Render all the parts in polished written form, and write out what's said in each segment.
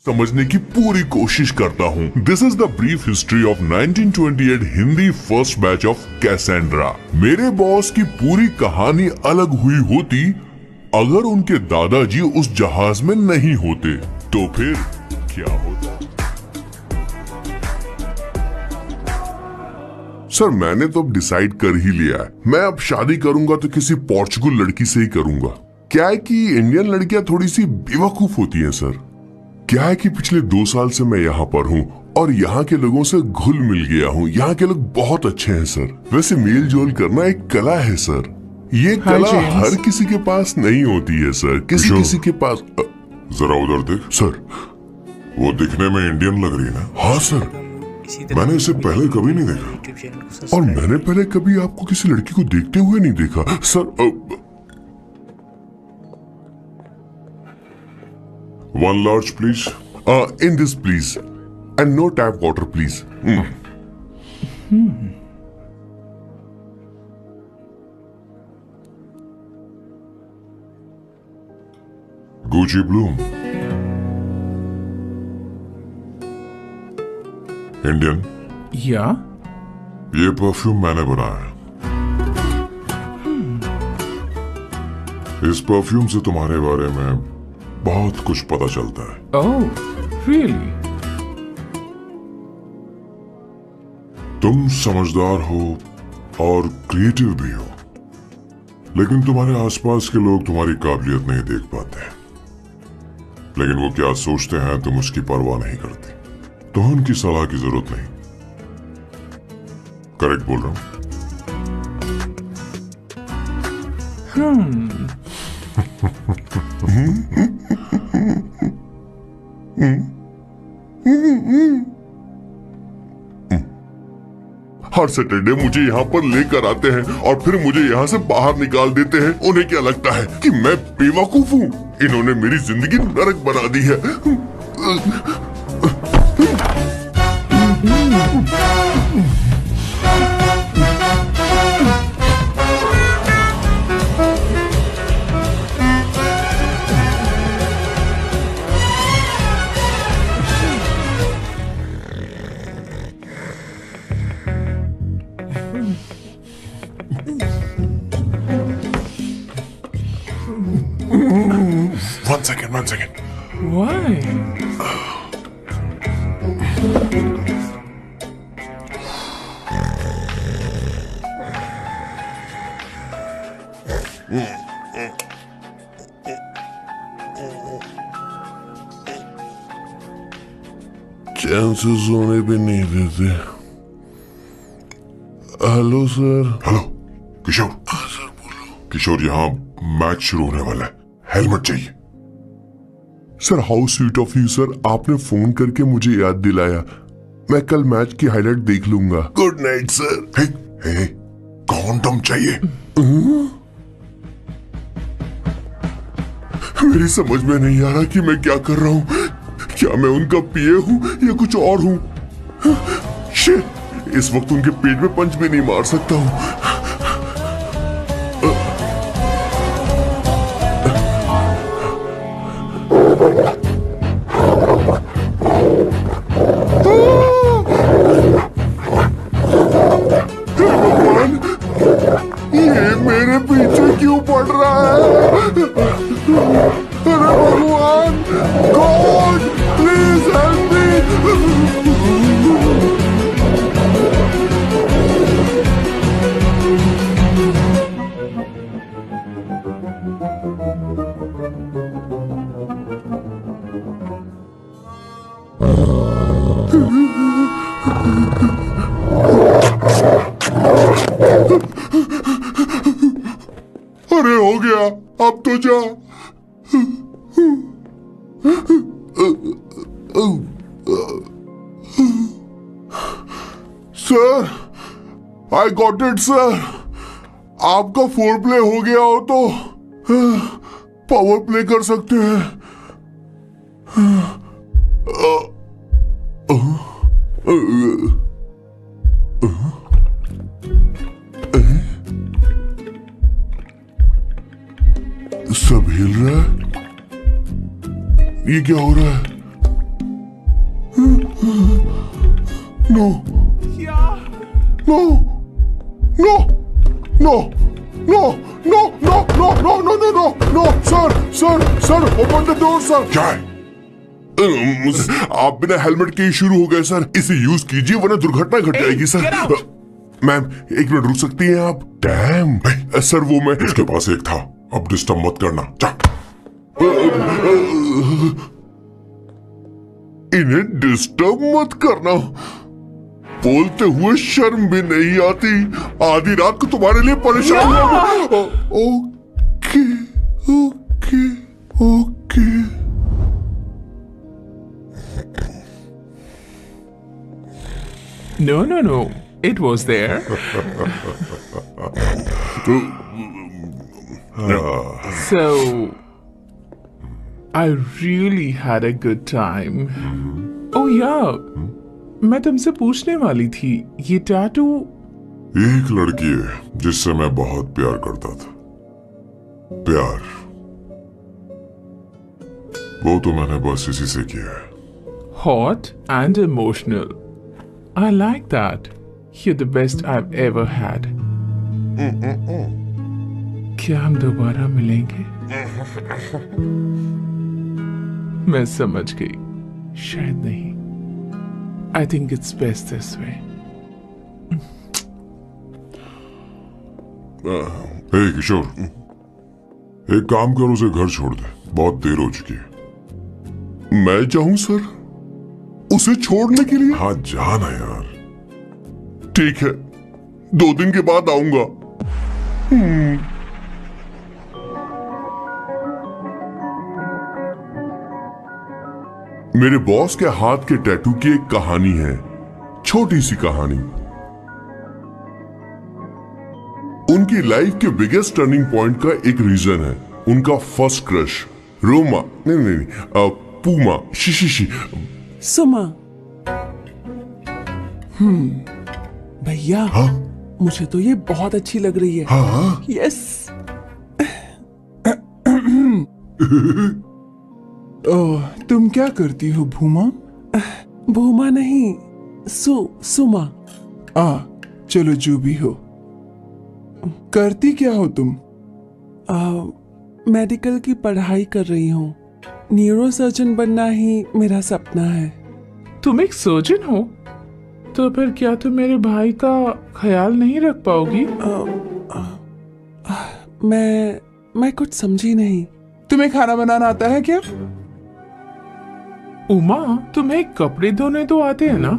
समझने की पूरी कोशिश करता हूँ। This is the brief history of 1928 Hindi first batch of Cassandra. मेरे बॉस की पूरी कहानी अलग हुई होती अगर उनके दादाजी उस जहाज में नहीं होते, तो फिर क्या होता? सर मैंने तो अब डिसाइड कर ही लिया है, मैं अब शादी करूंगा तो किसी पोर्चुगल लड़की से ही करूंगा। क्या है कि इंडियन लड़कियां थोड़ी सी बेवकूफ होती हैं सर। क्या है कि पिछले 2 साल से मैं यहाँ पर हूँ और यहाँ के लोगों से घुल मिल गया हूँ। यहाँ के लोग बहुत अच्छे हैं सर। वैसे मेल जोल करना एक कला है सर। ये कला हर किसी के पास नहीं होती है सर। किसी के पास। जरा उधर देख। सर वो दिखने में इंडियन लग रही है ना? हाँ सर, मैंने इसे पहले कभी नहीं देखा। और मैंने पहले कभी आपको किसी लड़की को देखते हुए नहीं देखा sir. One large please. In this please, and no tap water please. Gucci Bloom. Indian. या ये परफ्यूम मैंने बनाया है। इस परफ्यूम से तुम्हारे बारे में बहुत कुछ पता चलता है। ओह, रियली? तुम समझदार हो और क्रिएटिव भी हो, लेकिन तुम्हारे आसपास के लोग तुम्हारी काबिलियत नहीं देख पाते। लेकिन वो क्या सोचते हैं तुम उसकी परवाह नहीं करती, तो उनकी सलाह की जरूरत नहीं। करेक्ट बोल रहा हूं? हर सैटरडे मुझे यहाँ पर लेकर आते हैं और फिर मुझे यहाँ से बाहर निकाल देते हैं। उन्हें क्या लगता है कि मैं बेवकूफ हूँ? इन्होंने मेरी जिंदगी नरक बना दी है। One second. Why? चांसेस होने भी नहीं देते। Hello sir. हेलो किशोर। सर बोलो। किशोर, यहाँ मैच शुरू होने वाला है, हेलमेट चाहिए। Sir how sweet of you sir, आपने फोन करके मुझे याद दिलाया। मैं कल मैच की हाईलाइट देख लूंगा। Good night sir. Hey, condom चाहिए। मेरी समझ में नहीं आ रहा कि मैं क्या कर रहा हूँ। क्या मैं उनका पीए हूँ या कुछ और हूँ? शिट, इस वक्त उनके पेट में पंच भी नहीं मार सकता हूँ। भगवान, ये मेरे पीछे क्यों पड़ रहा है? अरे भगवान, गॉड प्लीज हेल्प मी। अरे हो गया, अब तो जा। Sir, I got it sir. आपका फोर प्ले हो गया हो तो पावर प्ले कर सकते हैं। सब हिल रहा है। ये क्या हो रहा है? No Yeah. No no no no no no no no no no no no sir open the door sir. क्या है? आप बिना हेलमेट के ही शुरू हो गए सर। इसे यूज कीजिए वरना दुर्घटना घट जाएगी get सर। out! मैम एक मिनट रुक सकती हैं आप? डैम सर वो मैं उसके पास एक था, अब डिस्टर्ब मत करना, जा। इन्हें डिस्टर्ब मत करना। बोलते हुए शर्म भी नहीं आती। आधी रात को तुम्हारे लिए परेशान हुआ। Okay okay okay. No. It was there. So, I really had a good time. Oh yeah, मैं तुमसे पूछने वाली थी, ये टैटू एक लड़की है जिससे मैं बहुत प्यार करता था। प्यार वो तो मैंने बस इसी से किया है। hot and emotional. I like that. You're the best I've ever had. क्या हम दोबारा मिलेंगे? मैं समझ गई, शायद नहीं। I think it's best this way. हे किशोर, एक काम कर, उसे घर छोड़ दे, बहुत देर हो चुकी है। मैं जाऊं सर उसे छोड़ने के लिए? हाँ जाना यार। ठीक है 2 दिन के बाद आऊंगा। मेरे बॉस के हाथ के टैटू की एक कहानी है, छोटी सी कहानी। उनकी लाइफ के बिगेस्ट टर्निंग पॉइंट का एक रीजन है उनका फर्स्ट क्रश रोमा नहीं पूमा शी सुमा। भैया हाँ मुझे तो ये बहुत अच्छी लग रही है। हाँ यस। ओह तुम क्या करती हो भूमा? भूमा नहीं, सुमा। चलो जो भी हो। करती क्या हो तुम? मेडिकल की पढ़ाई कर रही हूँ। न्यूरोसर्जन बनना ही मेरा सपना है। तुम एक सर्जन हो, तो फिर क्या तुम मेरे भाई का ख्याल नहीं रख पाओगी? मैं कुछ समझी नहीं। तुम्हें खाना बनाना आता है क्या? उमा, तुम्हें कपड़े धोने तो आते हैं ना?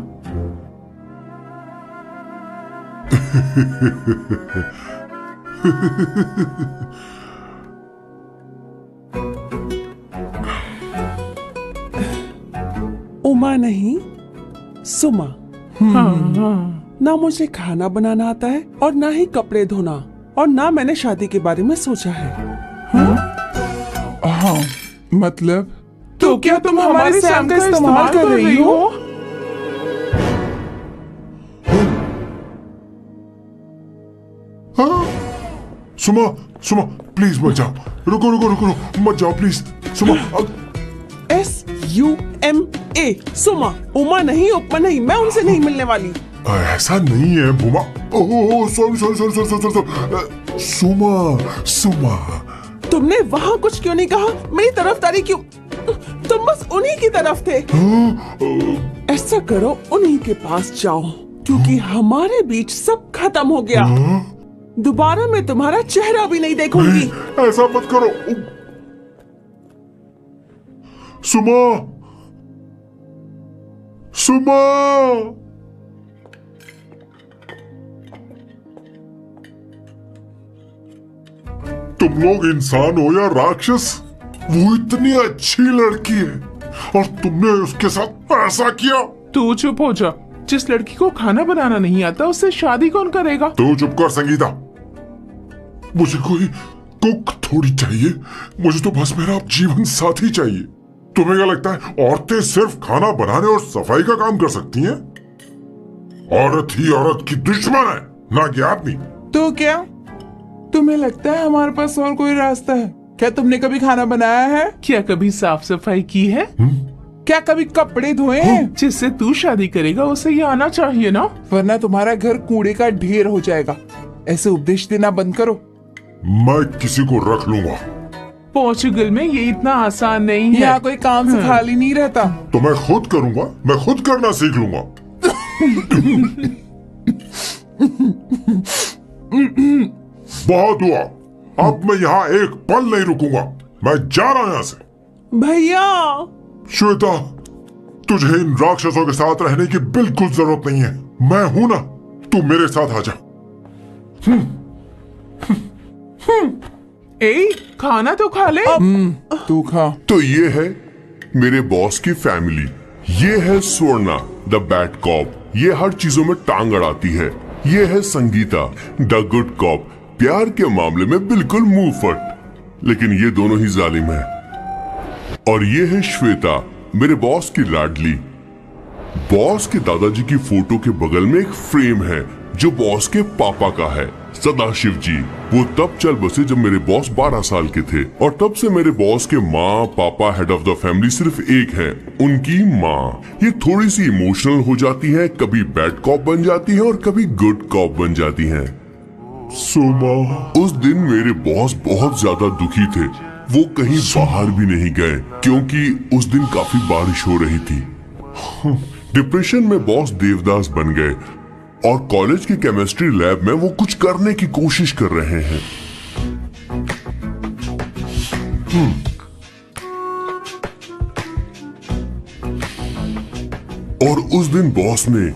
उमा नहीं, सुमा। हाँ। ना मुझे खाना बनाना आता है और ना ही कपड़े धोना, और ना मैंने शादी के बारे में सोचा है। हाँ मतलब तो क्या तुम हमारे सैम का इस्तेमाल कर रही हो? सुमा सुमा प्लीज मत जाओ, रुको रुको रुको मत जाओ प्लीज सुमा। SUMA सुमा। उमा नहीं, उपमा नहीं, मैं उनसे नहीं मिलने वाली। ऐसा नहीं है भूमा। ओह सॉरी सुमा सुमा। तुमने वहाँ कुछ क्यों नहीं कहा? मेरी तरफदारी क्यों? तुम बस उन्हीं की तरफ थे। ऐसा करो, उन्हीं के पास जाओ, क्योंकि हमारे बीच सब खत्म हो गया। दोबारा मैं तुम्हारा चेहरा भी नहीं देखूंगी। ऐसा मत करो सुमा सुमा। तुम लोग इंसान हो या राक्षस? वो इतनी अच्छी लड़की है और तुमने उसके साथ ऐसा किया। तू चुप हो जा। जिस लड़की को खाना बनाना नहीं आता उससे शादी कौन करेगा? तू चुप कर संगीता। मुझे कोई कुक थोड़ी चाहिए, मुझे तो बस मेरा जीवन साथी चाहिए। तुम्हें क्या लगता है औरतें सिर्फ खाना बनाने और सफाई का काम कर सकती हैं? औरत ही औरत की दुश्मन है, ना कि आदमी। तो क्या तुम्हें लगता है हमारे पास और कोई रास्ता है? क्या तुमने कभी खाना बनाया है? क्या कभी साफ सफाई की है? क्या कभी कपड़े धोए हैं? जिससे तू शादी करेगा उसे ये आना चाहिए ना। वरना तुम्हारा घर कूड़े का ढेर हो जाएगा। ऐसे उपदेश देना बंद करो। मैं किसी को रख लूंगा। पोर्चुगल में ये इतना आसान नहीं है। यहाँ कोई काम से खाली नहीं रहता। तो मैं खुद करूंगा, मैं खुद करना सीख लूंगा। बहुत हुआ, अब मैं यहाँ एक पल नहीं रुकूंगा। मैं जा रहा हूं यहाँ से। भैया श्वेता, तुझे इन राक्षसों के साथ रहने की बिल्कुल जरूरत नहीं है। मैं हूं ना, तू मेरे साथ आ जा। ए, खाना तो खा ले। तू खा। तो ये है मेरे बॉस की फैमिली। ये है स्वर्णा द बैड कॉप, ये हर चीजों में टांग अड़ाती है। ये है संगीता द गुड कॉप, प्यार के मामले में बिल्कुल मुंह फट, लेकिन ये दोनों ही जालिम है। और ये है श्वेता, मेरे बॉस की लाडली। बॉस के दादाजी की फोटो के बगल में एक फ्रेम है जो बॉस के पापा का है, सदाशिव जी। वो तब चल बसे जब मेरे बॉस 12 साल के थे, और तब से मेरे बॉस के माँ पापा हेड ऑफ द फैमिली सिर्फ एक है, उनकी माँ। ये थोड़ी सी इमोशनल हो जाती है, कभी बैड कॉप बन जाती है और कभी गुड कॉप बन जाती है। सुमा, उस दिन मेरे बॉस बहुत ज्यादा दुखी थे। वो कहीं बाहर भी नहीं गए क्योंकि उस दिन काफी बारिश हो रही थी। डिप्रेशन में बॉस देवदास बन गए और कॉलेज की केमिस्ट्री लैब में वो कुछ करने की कोशिश कर रहे हैं। और उस दिन बॉस ने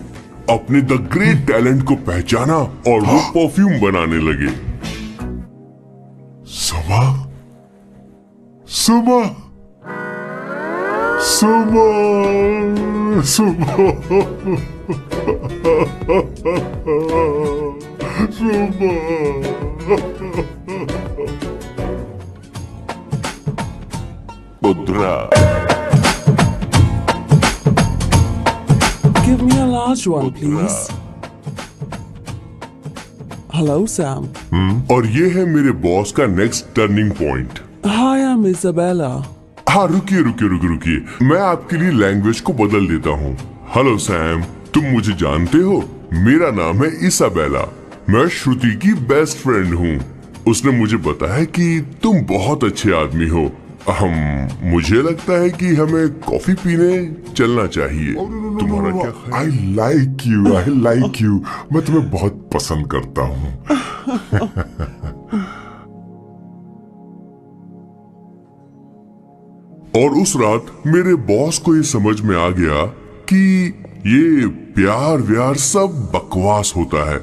अपने द ग्रेट टैलेंट को पहचाना और वो परफ्यूम बनाने लगे। सुमा, सुमा, सुमा, सुमा, पुत्रा, give me a large one please. Hello Sam. और ये है मेरे बॉस का next turning point. Hi, I'm Isabella. हाँ, रुकिए रुकिए रुकिए रुकिए, मैं आपके लिए लैंग्वेज को बदल देता हूँ। हेलो सैम, तुम मुझे जानते हो? मेरा नाम है इसाबेला। मैं श्रुति की बेस्ट फ्रेंड हूँ। उसने मुझे बताया कि तुम बहुत अच्छे आदमी हो। मुझे लगता है कि हमें कॉफी पीने चलना चाहिए। तुम्हारा क्या ख्याल? I like you, I like you. मैं तुम्हें बहुत पसंद करता हूँ। और उस रात मेरे बॉस को ये समझ में आ गया कि ये प्यार व्यार सब बकवास होता है।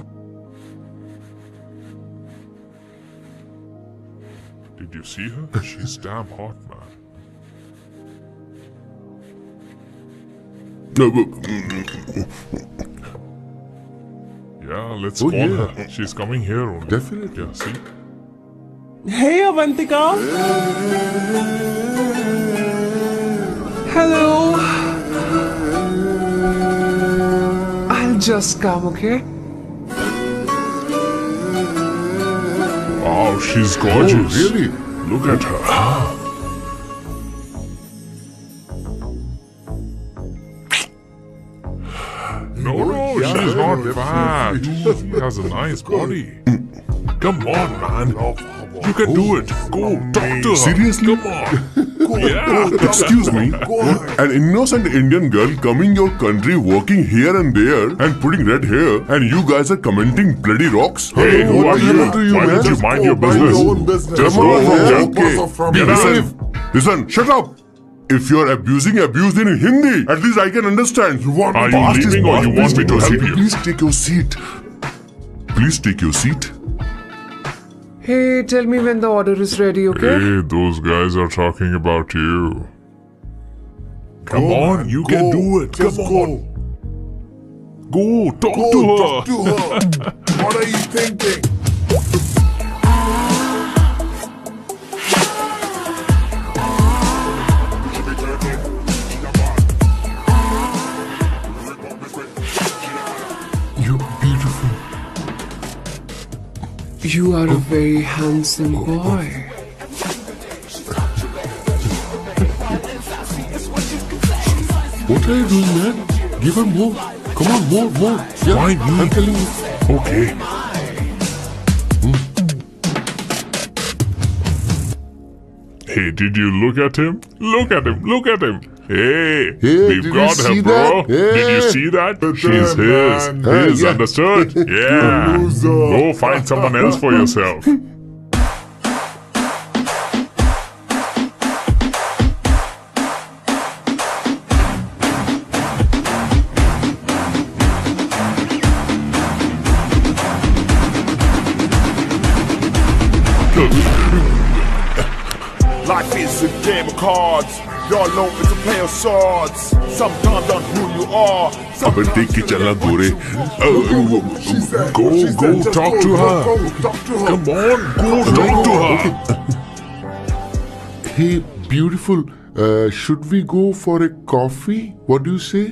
Did you see her? She's damn hot, man. Yeah, let's Oh, call yeah. her. She's coming here only. Definitely. Yeah, see? Hey Avantika. Hello. I'll just come, okay? Wow, she's gorgeous. Oh, really? Look at her. No, she's not fat. She has a nice body. Come on, man. You can do it. Go, talk to her. Seriously? Come on. Yeah. Excuse me, an innocent Indian girl coming your country, working here and there, and putting red hair, and you guys are commenting bloody rocks? Hey, who are you? Why don't you mind your business? Just go from here. Be Get safe. out. Listen, shut up. If you're abuse in Hindi, at least I can understand. You want Are you leaving or you want me to help you? Please take your seat. Please take your seat. Hey, tell me when the order is ready, okay? Hey, those guys are talking about you. Come on, you can do it. Come on. Go, talk to her. What are you thinking? You're beautiful. You are a very handsome boy. What are you doing, man? Give her more. Come on, more. Yeah, Why me? I'm telling you. Okay. Hey, did you look at him? Look at him. Hey, Hey, we've did got you her, see bro. that? Did you Hey. see that? Good She's man, his. man. His, Yeah. understood? Yeah. Loser. Go find someone else for yourself. Life is a game of cards. Y'all know it's a play of swords. Sometimes on who you are. अबे देख के चलना गोरे. Go talk to her. Come on, go talk to her. Hey, beautiful. Should we go for a coffee? What do you say?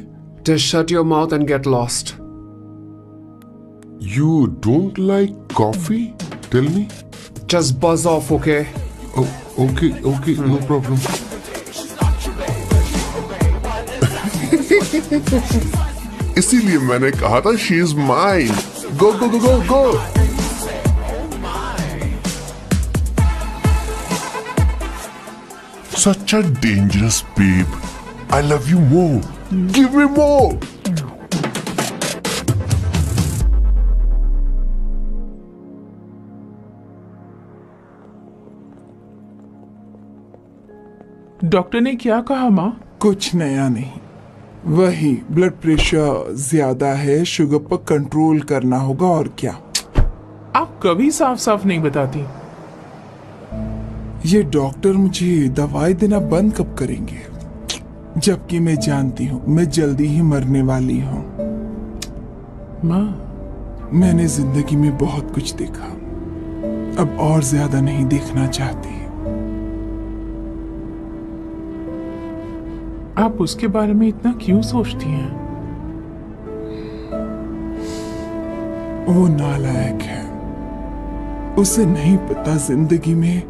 Just shut your mouth and get lost. You don't like coffee? Tell me. Just buzz off, okay? Oh, okay, no problem. इसीलिए मैंने कहा था she is mine. Go. Such a dangerous babe. I love you more. Give me more. Doctor ने क्या कहा माँ? कुछ नया नहीं, वही ब्लड प्रेशर ज्यादा है, शुगर पर कंट्रोल करना होगा और क्या. आप कभी साफ साफ नहीं बताती. ये डॉक्टर मुझे दवाई देना बंद कब करेंगे, जबकि मैं जानती हूँ मैं जल्दी ही मरने वाली हूँ. माँ, मैंने जिंदगी में बहुत कुछ देखा, अब और ज्यादा नहीं देखना चाहती. आप उसके बारे में इतना क्यों सोचती हैं? वो नालायक है, उसे नहीं पता जिंदगी में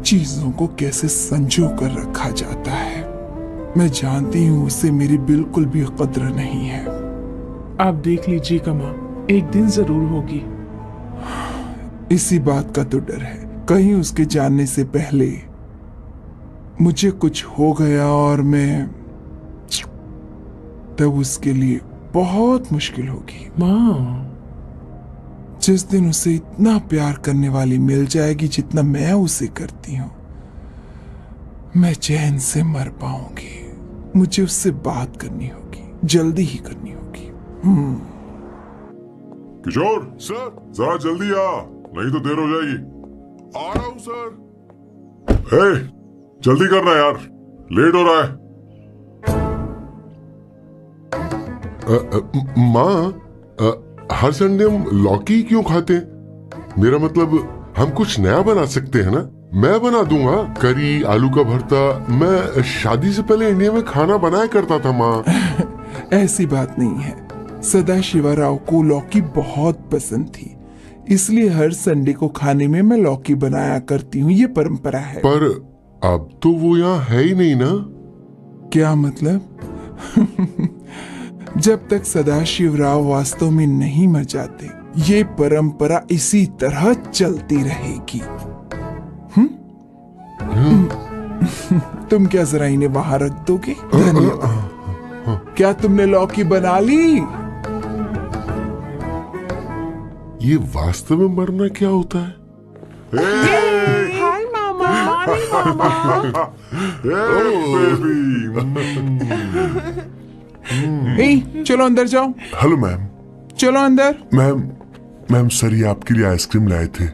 चीजों को कैसे संजो कर रखा जाता है. मैं जानती हूँ उसे मेरी बिल्कुल भी कद्र नहीं है. आप देख लीजिएगा माँ, एक दिन जरूर होगी. इसी बात का तो डर है, कहीं उसके जानने से पहले मुझे कुछ हो गया और मैं, तब उसके लिए बहुत मुश्किल होगी. माँ, जिस दिन उसे इतना प्यार करने वाली मिल जाएगी जितना मैं उसे करती हूँ, मैं चैन से मर पाऊंगी. मुझे उससे बात करनी होगी, जल्दी ही करनी होगी. किशोर, सर, जरा जल्दी आ, नहीं तो देर हो जाएगी. आ रहा हूँ सर. हे, जल्दी करना यार, लेट हो रहा है. माँ, हर संडे हम लौकी क्यों खाते हैं? मेरा मतलब हम कुछ नया बना सकते हैं ना. मैं बना दूंगा करी, आलू का भरता. मैं शादी से पहले इंडिया में खाना बनाया करता था माँ. ऐसी बात नहीं है, सदाशिवराव को लौकी बहुत पसंद थी, इसलिए हर संडे को खाने में मैं लौकी बनाया करती हूँ. ये परंपरा है. पर अब तो वो यहाँ है ही नहीं ना. क्या मतलब? जब तक सदाशिवराव वास्तव में नहीं मर जाते, ये परंपरा इसी तरह चलती रहेगी. तुम क्या जरा इन्हें वहां रख दोगे? धन्यवाद. क्या तुमने लौकी बना ली? ये वास्तव में मरना क्या होता है? हाय मामा. ए, चलो अंदर जाओ. Hello ma'am. चलो अंदर. मैम सर ये आपके लिए आइसक्रीम लाए थे.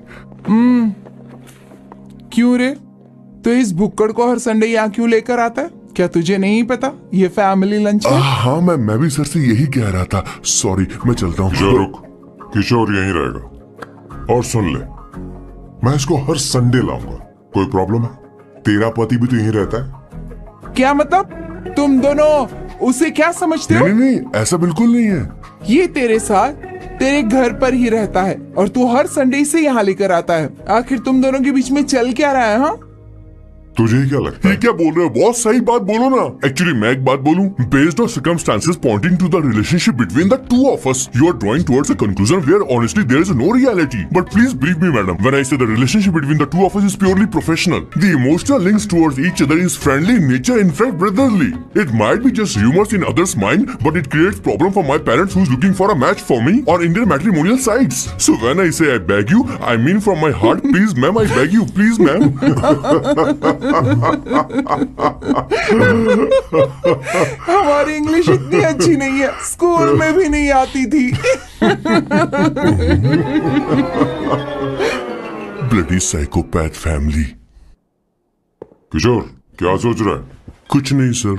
क्यों रे? तो इस भुक्कड़ को हर संडे यहाँ क्यों लेकर आता है? क्या तुझे नहीं पता ये फैमिली लंच है? हाँ मैं भी सर से यही कह रहा था. सॉरी, मैं चलता हूँ. रुक, किशोर यहीं रहेगा. और सुन ले, मैं इसको हर संडे लाऊंगा. कोई प्रॉब्लम है? तेरा पति भी तो यहीं रहता है. क्या मतलब? तुम दोनों उसे क्या समझते हो? नहीं, ऐसा बिल्कुल नहीं है. ये तेरे साथ तेरे घर पर ही रहता है और तू हर संडे से यहाँ लेकर आता है. आखिर तुम दोनों के बीच में चल क्या रहा है? हाँ, तुझे क्या लगता ये है? क्या बोल रहे हो बॉस? सही बात बोलो ना। एक्चुअली मैं एक बात बोलूं, based on circumstances pointing to the relationship between the two of us, you are drawing towards a conclusion where honestly there is no reality. But please believe me madam, when I say the relationship between the two of us is purely professional, the emotional links towards each other is friendly in nature, in fact brotherly. It might be just humours in others mind, but it creates problem for my parents who is looking for a match for me on Indian matrimonial sites. So when I say I beg you, I mean from my heart, please ma'am, I beg you, please ma'am. हमारी English इतनी अच्छी नहीं है, school में भी नहीं आती थी। Bloody psychopath family. किशोर, क्या सोच रहा है? कुछ नहीं सर।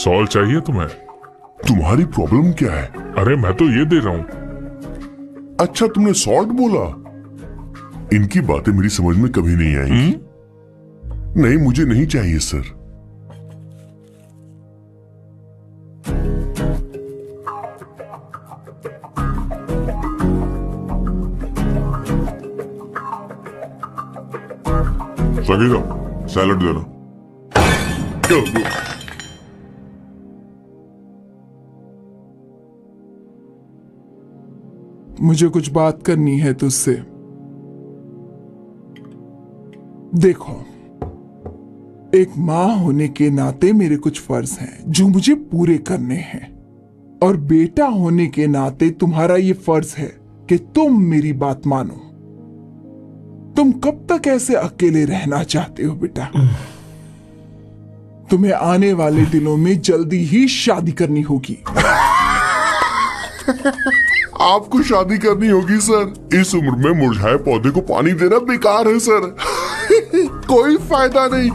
सॉल्व चाहिए तुम्हें? तुम्हारी प्रॉब्लम क्या है? अरे मैं तो ये दे रहा हूं। अच्छा तुमने सॉल्ट बोला? इनकी बातें मेरी समझ में कभी नहीं आएंगी। नहीं मुझे नहीं चाहिए सर। संगीता, सैलड देना। मुझे कुछ बात करनी है तुझसे। देखो, एक मां होने के नाते मेरे कुछ फर्ज हैं जो मुझे पूरे करने हैं, और बेटा होने के नाते तुम्हारा ये फर्ज है कि तुम मेरी बात मानो। तुम कब तक ऐसे अकेले रहना चाहते हो बेटा? तुम्हें आने वाले दिनों में जल्दी ही शादी करनी होगी। आपको शादी करनी होगी सर। इस उम्र में मुरझाए पौधे को पानी देना बेकार है सर। कोई फायदा नहीं।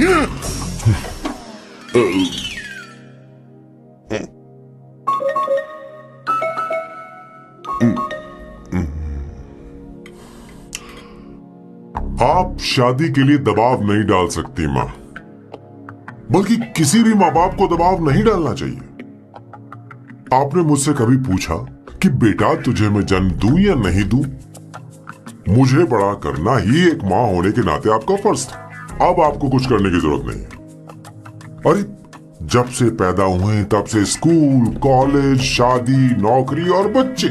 आप शादी के लिए दबाव नहीं डाल सकती माँ, बल्कि किसी भी माँ बाप को दबाव नहीं डालना चाहिए। आपने मुझसे कभी पूछा कि बेटा तुझे मैं जन्म दूं या नहीं दूं? मुझे बड़ा करना ही एक माँ होने के नाते आपका फर्ज था। अब आपको कुछ करने की जरूरत नहीं है। अरे जब से पैदा हुए तब से स्कूल, कॉलेज, शादी, नौकरी और बच्चे।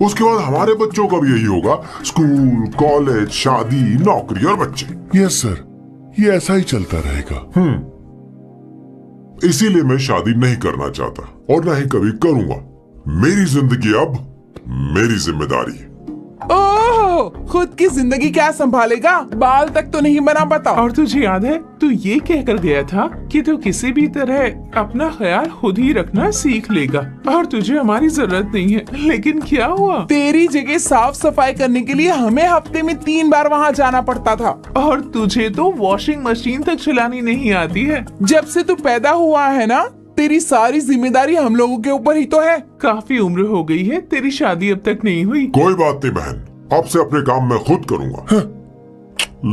उसके बाद हमारे बच्चों का भी यही होगा, स्कूल, कॉलेज, शादी, नौकरी और बच्चे। यस सर, ये ऐसा ही चलता रहेगा। इसीलिए मैं शादी नहीं करना चाहता और ना ही कभी करूंगा। मेरी जिंदगी अब मेरी जिम्मेदारी है। ओह, खुद की जिंदगी क्या संभालेगा? बाल तक तो नहीं बना बता। और तुझे याद है तू ये कहकर गया था कि तू किसी भी तरह अपना ख्याल खुद ही रखना सीख लेगा और तुझे हमारी जरूरत नहीं है, लेकिन क्या हुआ? तेरी जगह साफ सफाई करने के लिए हमें हफ्ते में 3 बार वहाँ जाना पड़ता था। और तुझे तो वॉशिंग मशीन तक चलानी नहीं आती है। जब से तू पैदा हुआ है ना, तेरी सारी जिम्मेदारी हम लोगों के ऊपर ही तो है। काफी उम्र हो गई है, तेरी शादी अब तक नहीं हुई। कोई बात नहीं बहन, अब से अपने काम मैं खुद करूंगा।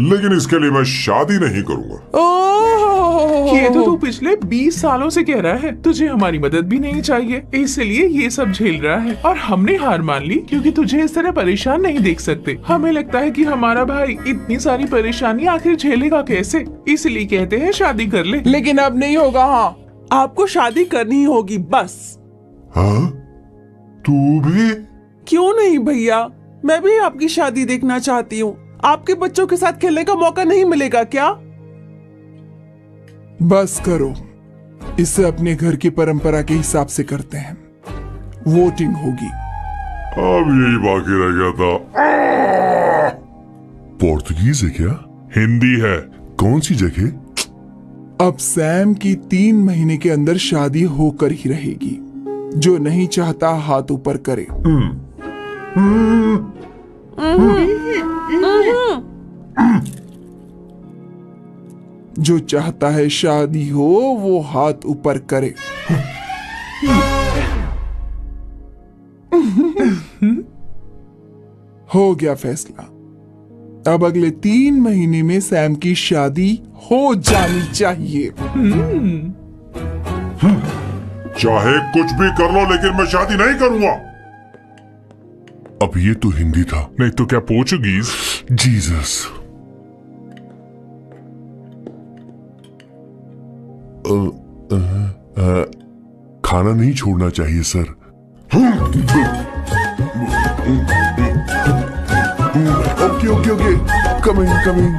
लेकिन इसके लिए मैं शादी नहीं करूंगा। ओह, ये तो तू पिछले 20 सालों से कह रहा है। तुझे हमारी मदद भी नहीं चाहिए, इसलिए ये सब झेल रहा है। और हमने हार मान ली क्योंकि तुझे इस तरह परेशान नहीं देख सकते। हमें लगता है कि हमारा भाई इतनी सारी परेशानी आखिर झेलेगा कैसे, इसलिए कहते हैं शादी कर ले। लेकिन अब नहीं होगा। हाँ, आपको शादी करनी ही होगी बस। हाँ? तू भी? क्यों नहीं भैया, मैं भी आपकी शादी देखना चाहती हूँ। आपके बच्चों के साथ खेलने का मौका नहीं मिलेगा क्या? बस करो, इसे अपने घर की परंपरा के हिसाब से करते हैं। वोटिंग होगी। अब यही बाकी रह गया था। पोर्तुगीज है क्या? हिंदी है। कौन सी जगह? अब सैम की 3 महीने के अंदर शादी होकर ही रहेगी। जो नहीं चाहता हाथ ऊपर करे। जो चाहता है शादी हो वो हाथ ऊपर करे। हो गया फैसला। अब अगले 3 महीने में सैम की शादी हो जानी चाहिए। चाहे कुछ भी कर लो, लेकिन मैं शादी नहीं करूंगा। अब ये तो हिंदी था। नहीं तो क्या पोर्चुगीज? जीसस। खाना नहीं छोड़ना चाहिए sir. Okay okay okay, coming coming.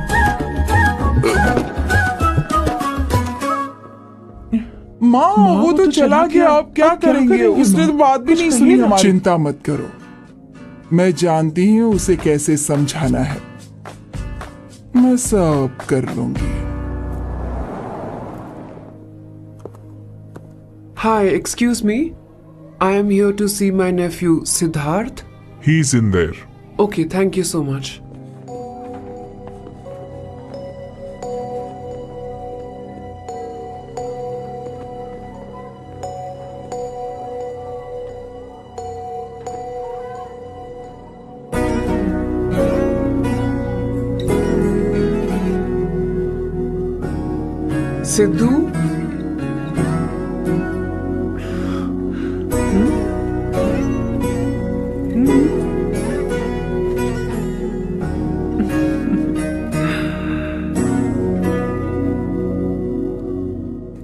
माँ वो तो चला गया, आप क्या करेंगे? उसने तो बात भी नहीं सुनी हमारी। चिंता मत करो, मैं जानती हूँ उसे कैसे समझाना है। मैं सब कर लूंगी। Hi, excuse me. I am here to see my nephew Siddharth. He's in there. Okay, thank you so much. Sidhu,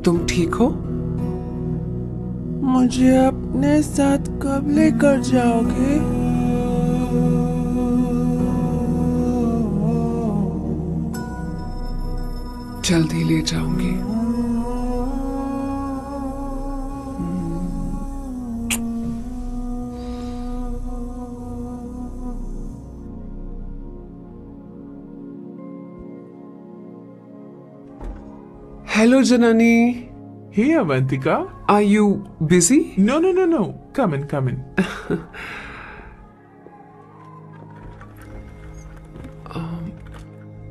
तुम ठीक हो? मुझे अपने साथ कब लेकर जाओगे? जल्दी ले जाऊंगी। Hello, Janani. Hey Avantika. Are you busy? No no no no. Come in come in.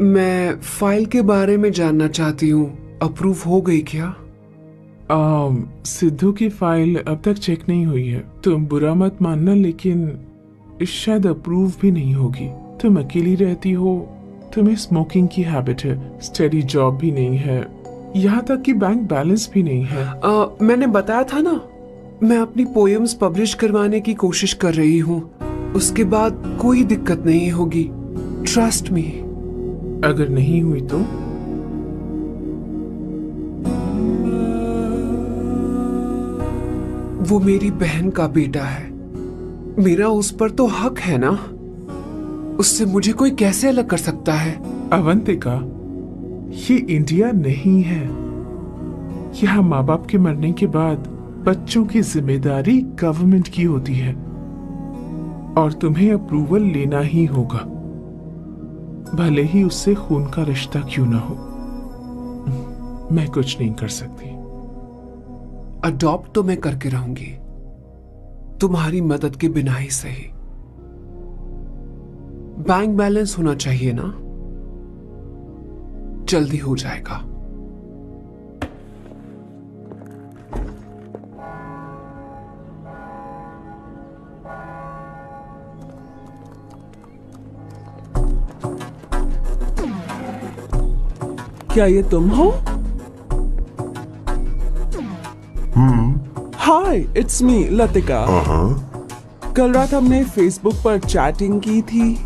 मैं फाइल के बारे में जानना चाहती हूँ, अप्रूव हो गई क्या? सिद्धू की फाइल अब तक चेक नहीं हुई है। तुम बुरा मत मानना, लेकिन शायद अप्रूव भी नहीं होगी। तुम अकेली रहती हो, तुम्हें स्मोकिंग की हैबिट है, स्टडी जॉब भी नहीं है, यहाँ तक कि बैंक बैलेंस भी नहीं है। मैंने बताया था ना, मैं अपनी पोएम्स पब्लिश करवाने की कोशिश कर रही हूँ। उसके बाद कोई दिक्कत नहीं होगी, ट्रस्ट मी। अगर नहीं हुई तो? वो मेरी बहन का बेटा है, मेरा उस पर तो हक है ना। उससे मुझे कोई कैसे अलग कर सकता है? अवंतिका, ये इंडिया नहीं है। यहाँ माँ बाप के मरने के बाद बच्चों की जिम्मेदारी गवर्नमेंट की होती है और तुम्हें अप्रूवल लेना ही होगा, भले ही उससे खून का रिश्ता क्यों ना हो। मैं कुछ नहीं कर सकती। अडॉप्ट तो मैं करके रहूंगी, तुम्हारी मदद के बिना ही सही। बैंक बैलेंस होना चाहिए ना, जल्दी हो जाएगा। क्या ये तुम हो? हाय, इट्स मी लतिका। कल रात हमने फेसबुक पर चैटिंग की थी।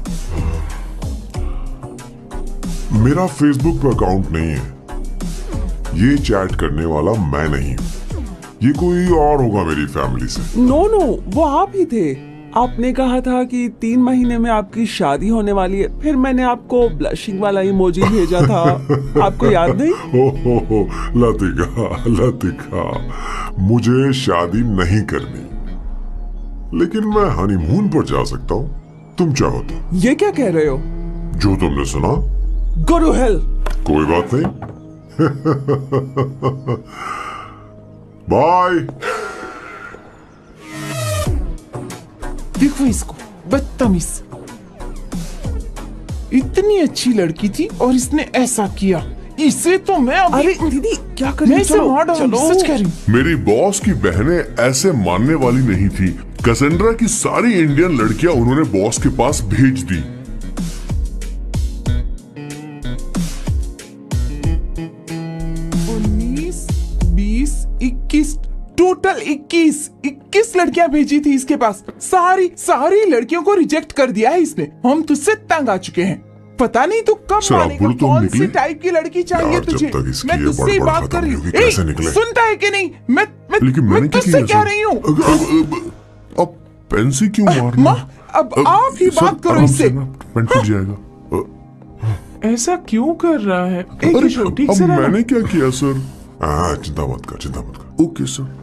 मेरा फेसबुक पे अकाउंट नहीं है। ये चैट करने वाला मैं नहीं हूँ, ये कोई और होगा मेरी फैमिली से। नो नो, वो आप ही थे। आपने कहा था कि 3 महीने में आपकी शादी होने वाली है। फिर मैंने आपको ब्लशिंग वाला इमोजी भेजा था। आपको याद नहीं? हो लतिका, लतिका, मुझे शादी नहीं करनी, लेकिन मैं हनीमून पर जा सकता हूँ, तुम चाहो तो। ये क्या कह रहे हो? जो तुमने सुना। Go to hell! कोई बात नहीं। बाय। देखो इसको, बदतमीज। इतनी अच्छी लड़की थी और इसने ऐसा किया। इसे तो मैं अभी... अरे दीदी, क्या कर रही मैं हो? इसे मार डालूंगी, चलो। सच कह रही हूँ। मेरी बॉस की बहनें ऐसे मानने वाली नहीं थी। कैसेंड्रा की सारी इंडियन लड़कियां उन्होंने बॉस के पास भेज दी। 19, 20, 21 21 लड़कियां भेजी थी इसके पास। सारी लड़कियों को रिजेक्ट कर दिया है इसने। हम तुझसे तंग आ चुके हैं। पता नहीं तू कब सर, आप मानेगा बोलो तो कौन सी निकले। टाइप की लड़की चाहिए यार, जब तुझे। तक इसकी मैं ये तुझसे ही बड़बड़ बात खत्म कर रही नहीं हूँ। होगी, कैसे निकले? सुनता है कि नहीं? लेकिन मैं मैंने क्या तुझसे किया कह सर? रही हूँ। अब पेन से क्यों मारना? माँ, अब आप ही सर, बात करो आराम इससे। से ना, पेन फट जाएगा। ऐसा क्यों कर रहा है? अरे, किशोर, ठीक अब से रहना। मैंने क्या किया सर? चिंता मत कर। Okay sir.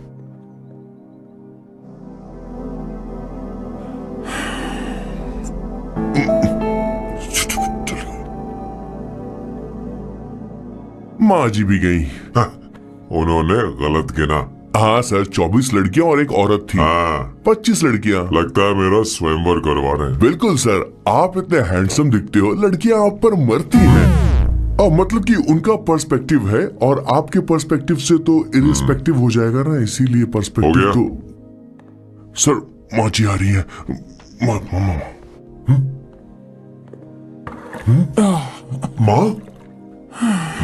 माँ जी भी गई। उन्होंने गलत गिना। हाँ सर, 24 लड़कियां और एक औरत थी। 25 लड़कियां। लगता है मेरा स्वयंवर करवा रहे हैं। बिल्कुल सर, आप इतने हैंडसम दिखते हो, लड़कियां आप पर मरती हैं। और मतलब कि उनका पर्सपेक्टिव है और आपके पर्सपेक्टिव से तो इरिस्पेक्टिव हो जाएगा ना, इसीलिए पर्सपेक्टिव हो गया? तो। सर, माँ जी आ रही है। माँ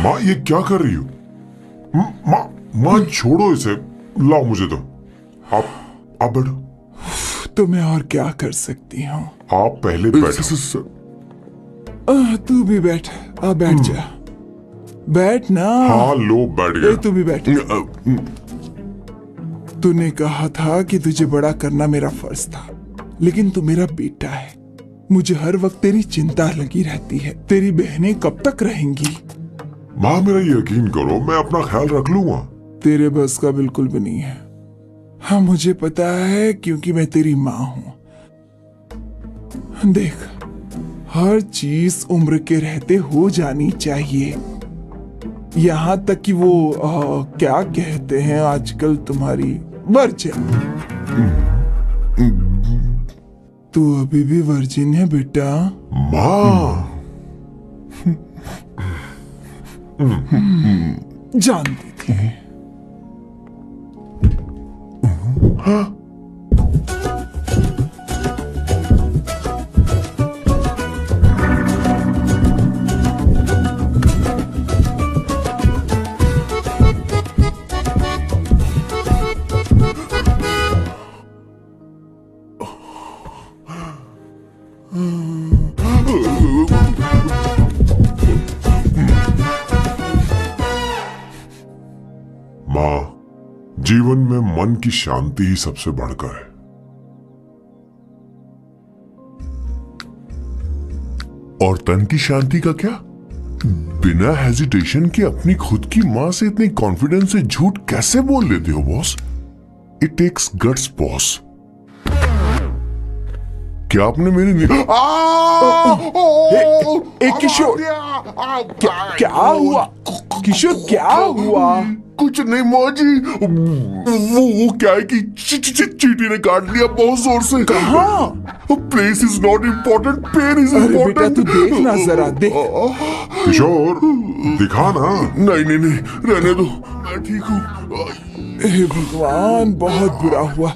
माँ, ये क्या कर रही हो? माँ छोड़ो इसे, लाओ मुझे दो। आप बैठो। तो मैं और क्या कर सकती हूँ? आप पहले बैठो। तू भी बैठ। बैठ जा। बैठ ना। हाँ, लो, बैठ गया। तू भी बैठ। तूने कहा था कि तुझे बड़ा करना मेरा फर्ज था, लेकिन तू मेरा बेटा है। मुझे हर वक्त तेरी चिंता लगी रहती है। तेरी बहनें कब तक रहेंगी? माँ, मेरा यकीन करो, मैं अपना ख्याल रख लूंगा। तेरे बस का बिल्कुल भी नहीं है। हाँ, मुझे पता है, क्योंकि मैं तेरी माँ हूं। देख, हर चीज उम्र के रहते हो जानी चाहिए। यहां तक कि वो क्या कहते हैं आजकल तुम्हारी वर्जिन। तू अभी भी वर्जिन है बेटा? माँ, जानती थी। माँ, जीवन में मन की शांति ही सबसे बढ़कर है। और तन की शांति का क्या? बिना हेजिटेशन के अपनी खुद की माँ से इतनी कॉन्फिडेंस से झूठ कैसे बोल लेते हो boss? It takes guts boss. क्या आपने मेरी किशोर, क्या हुआ? किशोर, क्या हुआ? कुछ नहीं माँ जी, वो क्या है कि चींटी ने काट लिया बहुत जोर से। कहाँ? Place is not important, pen is अरे बेटा, इम्पोर्टेंट। तू देख ना जरा, देख। किशोर, दिखा ना। नहीं, रहने दो, मैं ठीक हूँ। हे भगवान, बहुत बुरा हुआ।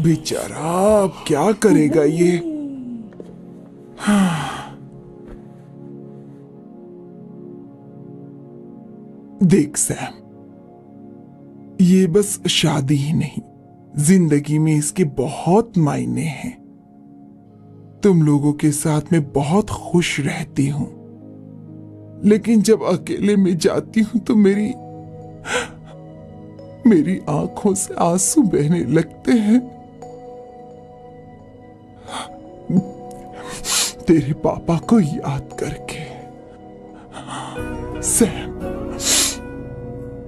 बेचारा, अब क्या करेगा ये? देख सैम, ये बस शादी ही नहीं, जिंदगी में इसके बहुत मायने हैं। तुम लोगों के साथ मैं बहुत खुश रहती हूं, लेकिन जब अकेले में जाती हूं तो मेरी आंखों से आंसू बहने लगते हैं। तेरे पापा को याद करके। सैम,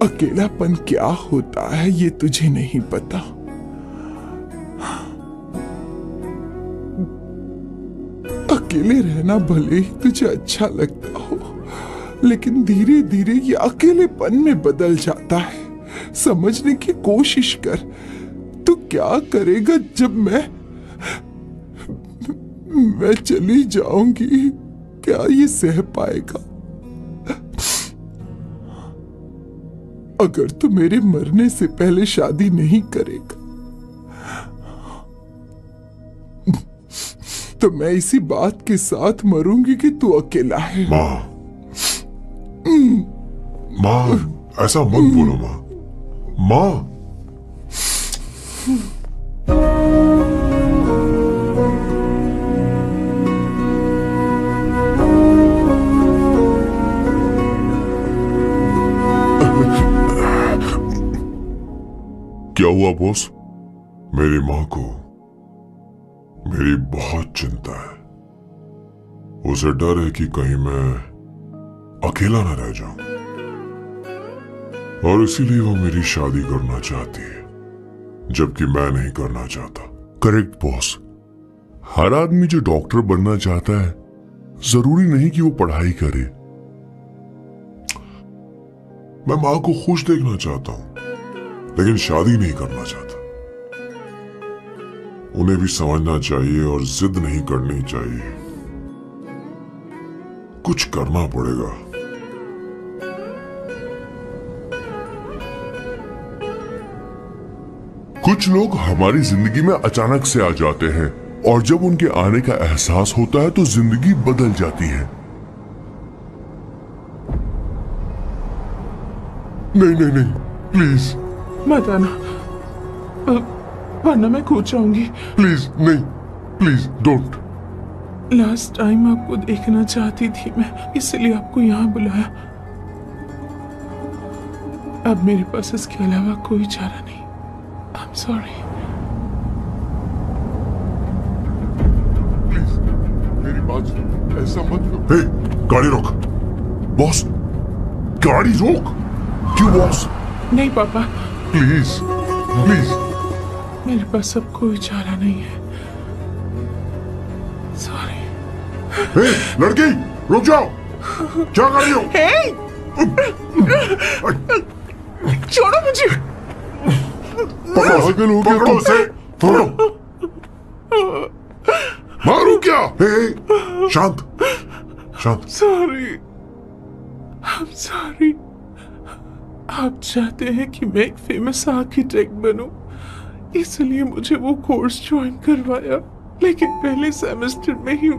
अकेलापन क्या होता है ये तुझे नहीं पता। अकेले रहना भले ही तुझे अच्छा लगता हो, लेकिन धीरे धीरे ये अकेलेपन में बदल जाता है। समझने की कोशिश कर। तू क्या करेगा जब मैं चली जाऊंगी? क्या ये सह पाएगा? अगर तू मेरे मरने से पहले शादी नहीं करेगा तो मैं इसी बात के साथ मरूंगी कि तू अकेला है। माँ, ऐसा मत बोलो माँ। माँ, क्या हुआ बॉस? मेरी माँ को मेरी बहुत चिंता है। उसे डर है कि कहीं मैं अकेला न रह जाऊं, और इसीलिए वो मेरी शादी करना चाहती है, जबकि मैं नहीं करना चाहता। Correct boss. हर आदमी जो डॉक्टर बनना चाहता है जरूरी नहीं कि वो पढ़ाई करे। मैं माँ को खुश देखना चाहता हूं, लेकिन शादी नहीं करना चाहता। उन्हें भी समझना चाहिए और जिद नहीं करनी चाहिए। कुछ करना पड़ेगा। कुछ लोग हमारी जिंदगी में अचानक से आ जाते हैं और जब उनके आने का एहसास होता है तो जिंदगी बदल जाती है। नहीं नहीं नहीं, प्लीज मत आना, वरना मैं खो जाऊंगी। प्लीज नहीं, प्लीज डोंट। लास्ट टाइम आपको देखना चाहती थी मैं, इसलिए आपको यहाँ बुलाया। अब मेरे पास इसके अलावा कोई चारा नहीं। आई एम सॉरी। प्लीज मेरी बात सुनो, ऐसा मत करो। हे, गाड़ी रोक। बॉस, गाड़ी रोक। क्यों बॉस? नहीं पापा, प्लीज प्लीज। मेरे पास अब कोई चारा नहीं है। सॉरी। हे, लड़की रुक जाओ। क्या कर रही हो? छोड़ो मुझे। पकड़ो पकड़ो उसे, पकड़ो। मारू क्या? हे, शांत शांत। Sorry, I am sorry. आप चाहते हैं कि मैं एक फेमस आर्किटेक्ट बनूं, इसलिए मुझे वो कोर्स ज्वाइन करवाया, लेकिन पहले सेमेस्टर में ही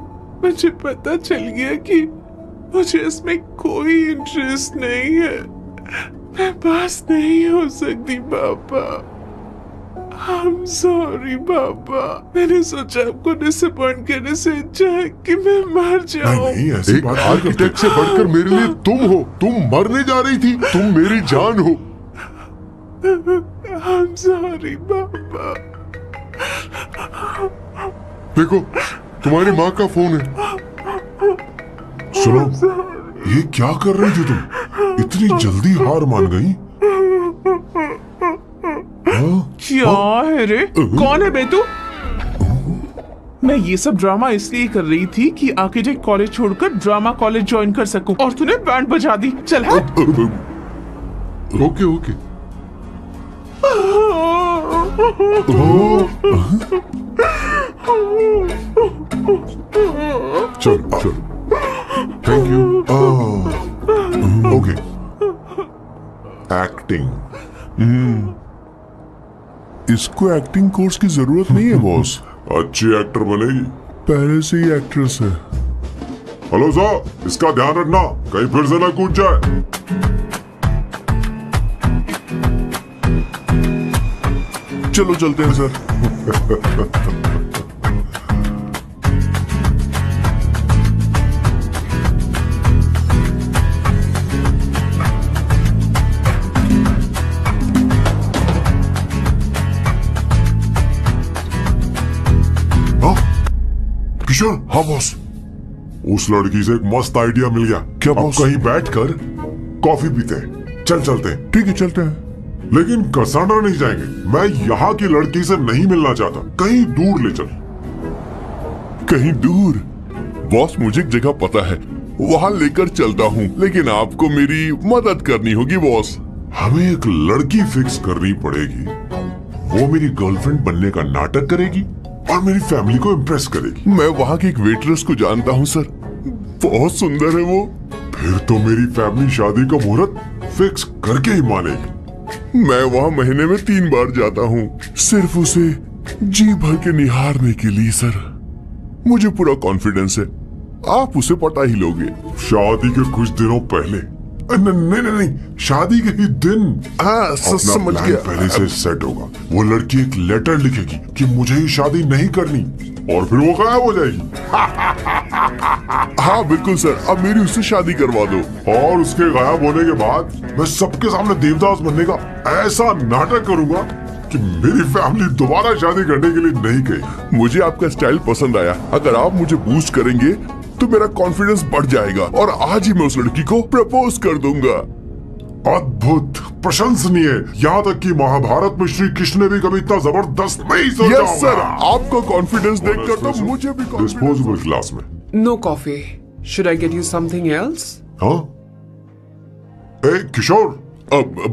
मुझे पता चल गया कि मुझे इसमें कोई इंटरेस्ट नहीं है। मैं पास नहीं हो सकती पापा। आई एम सॉरी पापा। मैंने सोचा आपको डिसअपॉइंट करने से अच्छा है कि मैं मर जाऊं। नहीं, ऐसी एक बात आर्किटेक्ट से बढ़कर मेरे लिए तुम हो। तुम मरने जा रही थी, तुम मेरी जान हो। आई एम सॉरी पापा। देखो, तुम्हारी माँ का फोन है। सुनो, ये क्या कर रही थी तुम? इतनी जल्दी हार मान गई? क्या है रे? कौन है बे तू? मैं ये सब ड्रामा इसलिए कर रही थी कि आर्किटेक्ट कॉलेज छोड़कर ड्रामा कॉलेज ज्वाइन कर सकूं, और तूने बैंड बजा दी। चल हट। Okay okay. चल चल, थैंक यू। Okay, acting. इसको एक्टिंग कोर्स की जरूरत नहीं है बॉस। अच्छी एक्टर बनेगी। पहले से ही एक्ट्रेस है। हेलो सर, इसका ध्यान रखना कहीं फिर से ना कूद जाए। चलो चलते हैं सर। किशोर। हाँ बॉस। उस लड़की से एक मस्त आइडिया मिल गया। क्या अब बॉस? कहीं बैठकर कॉफी पीते हैं। चल चलते हैं। ठीक है, चलते हैं। लेकिन कसाना नहीं जाएंगे। मैं यहाँ की लड़की से नहीं मिलना चाहता। कहीं दूर ले चल। कहीं दूर? बॉस, मुझे एक जगह पता है, वहाँ लेकर चलता हूँ, लेकिन आपको मेरी मदद करनी होगी बॉस। हमें एक लड़की फिक्स करनी पड़ेगी। वो मेरी गर्लफ्रेंड बनने का नाटक करेगी और मेरी फैमिली को इम्प्रेस करेगी। मैं वहाँ की एक वेट्रेस को जानता हूँ सर, बहुत सुंदर है वो। फिर तो मेरी फैमिली शादी का मुहूर्त फिक्स करके ही मानेगी। मैं वहाँ महीने में 3 बार जाता हूँ, सिर्फ उसे जी भर के निहारने के लिए सर। मुझे पूरा कॉन्फिडेंस है आप उसे पटा ही लोगे। शादी के कुछ दिनों पहले नहीं नहीं नहीं, शादी के ही दिन हाँ अपना समझ प्लान गया। पहले से सेट होगा। वो लड़की एक लेटर लिखेगी कि मुझे ही शादी नहीं करनी, और फिर वो गायब हो जाएगी। हाँ बिल्कुल सर, अब मेरी उससे शादी करवा दो। और उसके गायब होने के बाद मैं सबके सामने देवदास बनने का ऐसा नाटक करूंगा कि मेरी फैमिली दोबारा शादी करने के लिए नहीं गई। मुझे आपका स्टाइल पसंद आया। अगर आप मुझे बूस्ट करेंगे तो मेरा कॉन्फिडेंस बढ़ जाएगा और आज ही मैं उस लड़की को प्रपोज कर दूंगा। अद्भुत, प्रशंसनीय। यहाँ तक कि महाभारत में श्री कृष्ण ने भी कभी इतना जबरदस्त नहीं सोचा यस सर, होगा। आपका कॉन्फिडेंस देखकर तो मुझे भी डिस्पोजेबल ग्लास में। No coffee. Should I get you something else? हाँ? ए किशोर,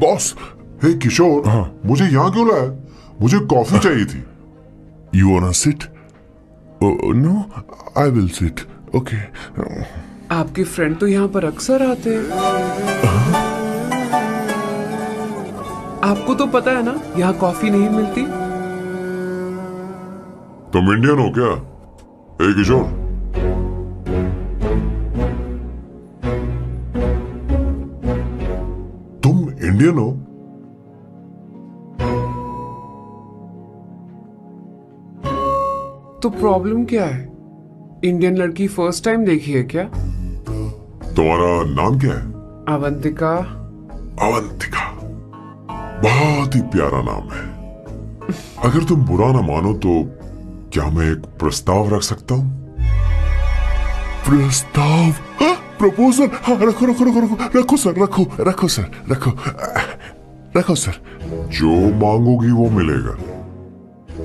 बॉस, हे किशोर, मुझे यहाँ क्यों लाया? मुझे कॉफी चाहिए थी। You want to sit? No, I will sit. Okay. आपके फ्रेंड तो यहाँ पर अक्सर आते हैं। आपको तो पता है ना, यहाँ कॉफी नहीं मिलती। तुम इंडियन हो क्या? ए किशोर, तुम इंडियन हो? तो प्रॉब्लम क्या है? इंडियन लड़की फर्स्ट टाइम देखी है क्या? तुम्हारा नाम क्या है? अवंतिका। अवंतिका, बहुत ही प्यारा नाम है। अगर तुम बुरा ना मानो तो क्या मैं एक प्रस्ताव रख सकता हूँ? प्रस्ताव? प्रपोजल? हाँ, रखो रखो रखो रखो रखो सर, रखो रखो सर, रखो रखो सर। जो मांगोगी वो मिलेगा।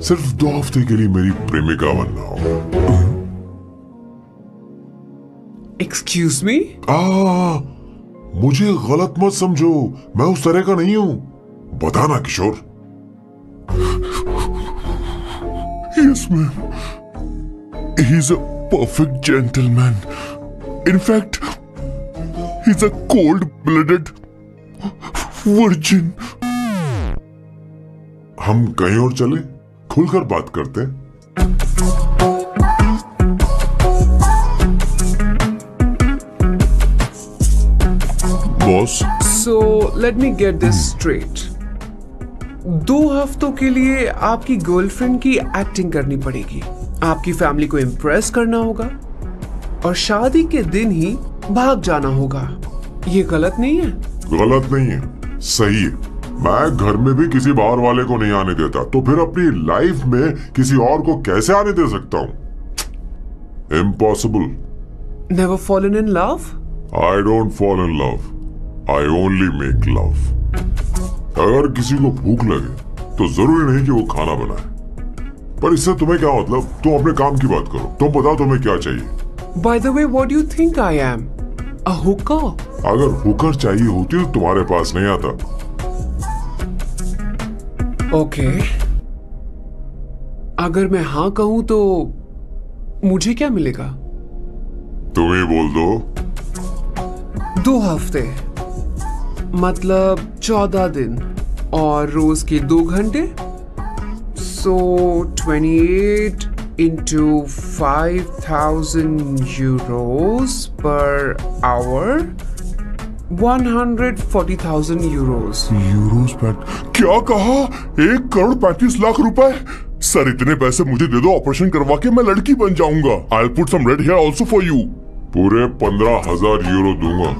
सिर्फ 2 हफ्ते के लिए मेरी प्रेमिका बनना होगा। Excuse me? मुझे गलत मत समझो, मैं उस तरह का नहीं हूं। बताना किशोर। Yes, ma'am. He's a perfect gentleman. In fact, he's a cold-blooded virgin. हम कहीं और चले, खुलकर बात करते हैं। Boss, So let me get this straight. 2 हफ्तों के लिए आपकी गर्लफ्रेंड की एक्टिंग करनी पड़ेगी, आपकी फैमिली को इम्प्रेस करना होगा और शादी के दिन ही भाग जाना होगा। ये गलत नहीं है? गलत नहीं है, सही है। मैं घर में भी किसी बाहर वाले को नहीं आने देता, तो फिर अपनी लाइफ में किसी और को कैसे आने दे सकता हूं? Impossible. Never fallen in love? I don't fall in love. I only make love. अगर किसी को भूख लगे तो जरूरी नहीं कि वो खाना बनाए। पर इससे तुम्हें क्या मतलब? तुम अपने काम की बात करो। तुम बताओ तुम्हें क्या चाहिए? By the way, what do you think I am? A hooker? अगर हुकर चाहिए होती तो तुम्हारे पास नहीं आता। Okay. अगर मैं हाँ कहूं तो मुझे क्या मिलेगा? तुम ही बोल दो। 2 हफ्ते मतलब 14 दिन और रोज के 2 घंटे। So 28 into 5,000 euros per hour, 140,000 euros. Euros PAT? क्या कहा? 1,35,00,000 रुपए? सर इतने पैसे मुझे दे दो, ऑपरेशन करवा के मैं लड़की बन जाऊंगा। I'll put some red hair also for you. पूरे 15,000 यूरो दूंगा।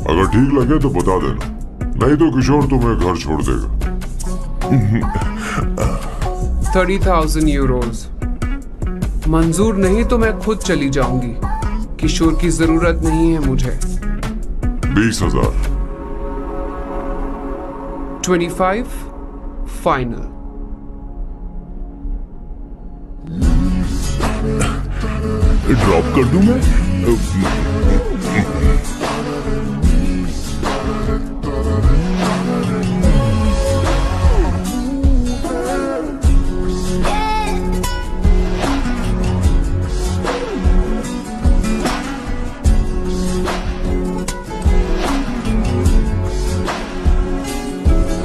अगर ठीक लगे तो बता देना, नहीं तो किशोर तुम्हें घर छोड़ देगा। 30,000 euros मंजूर नहीं तो मैं खुद चली जाऊंगी। किशोर की जरूरत नहीं है मुझे। 20,000। 25 फाइनल। ड्रॉप कर दूं मैं?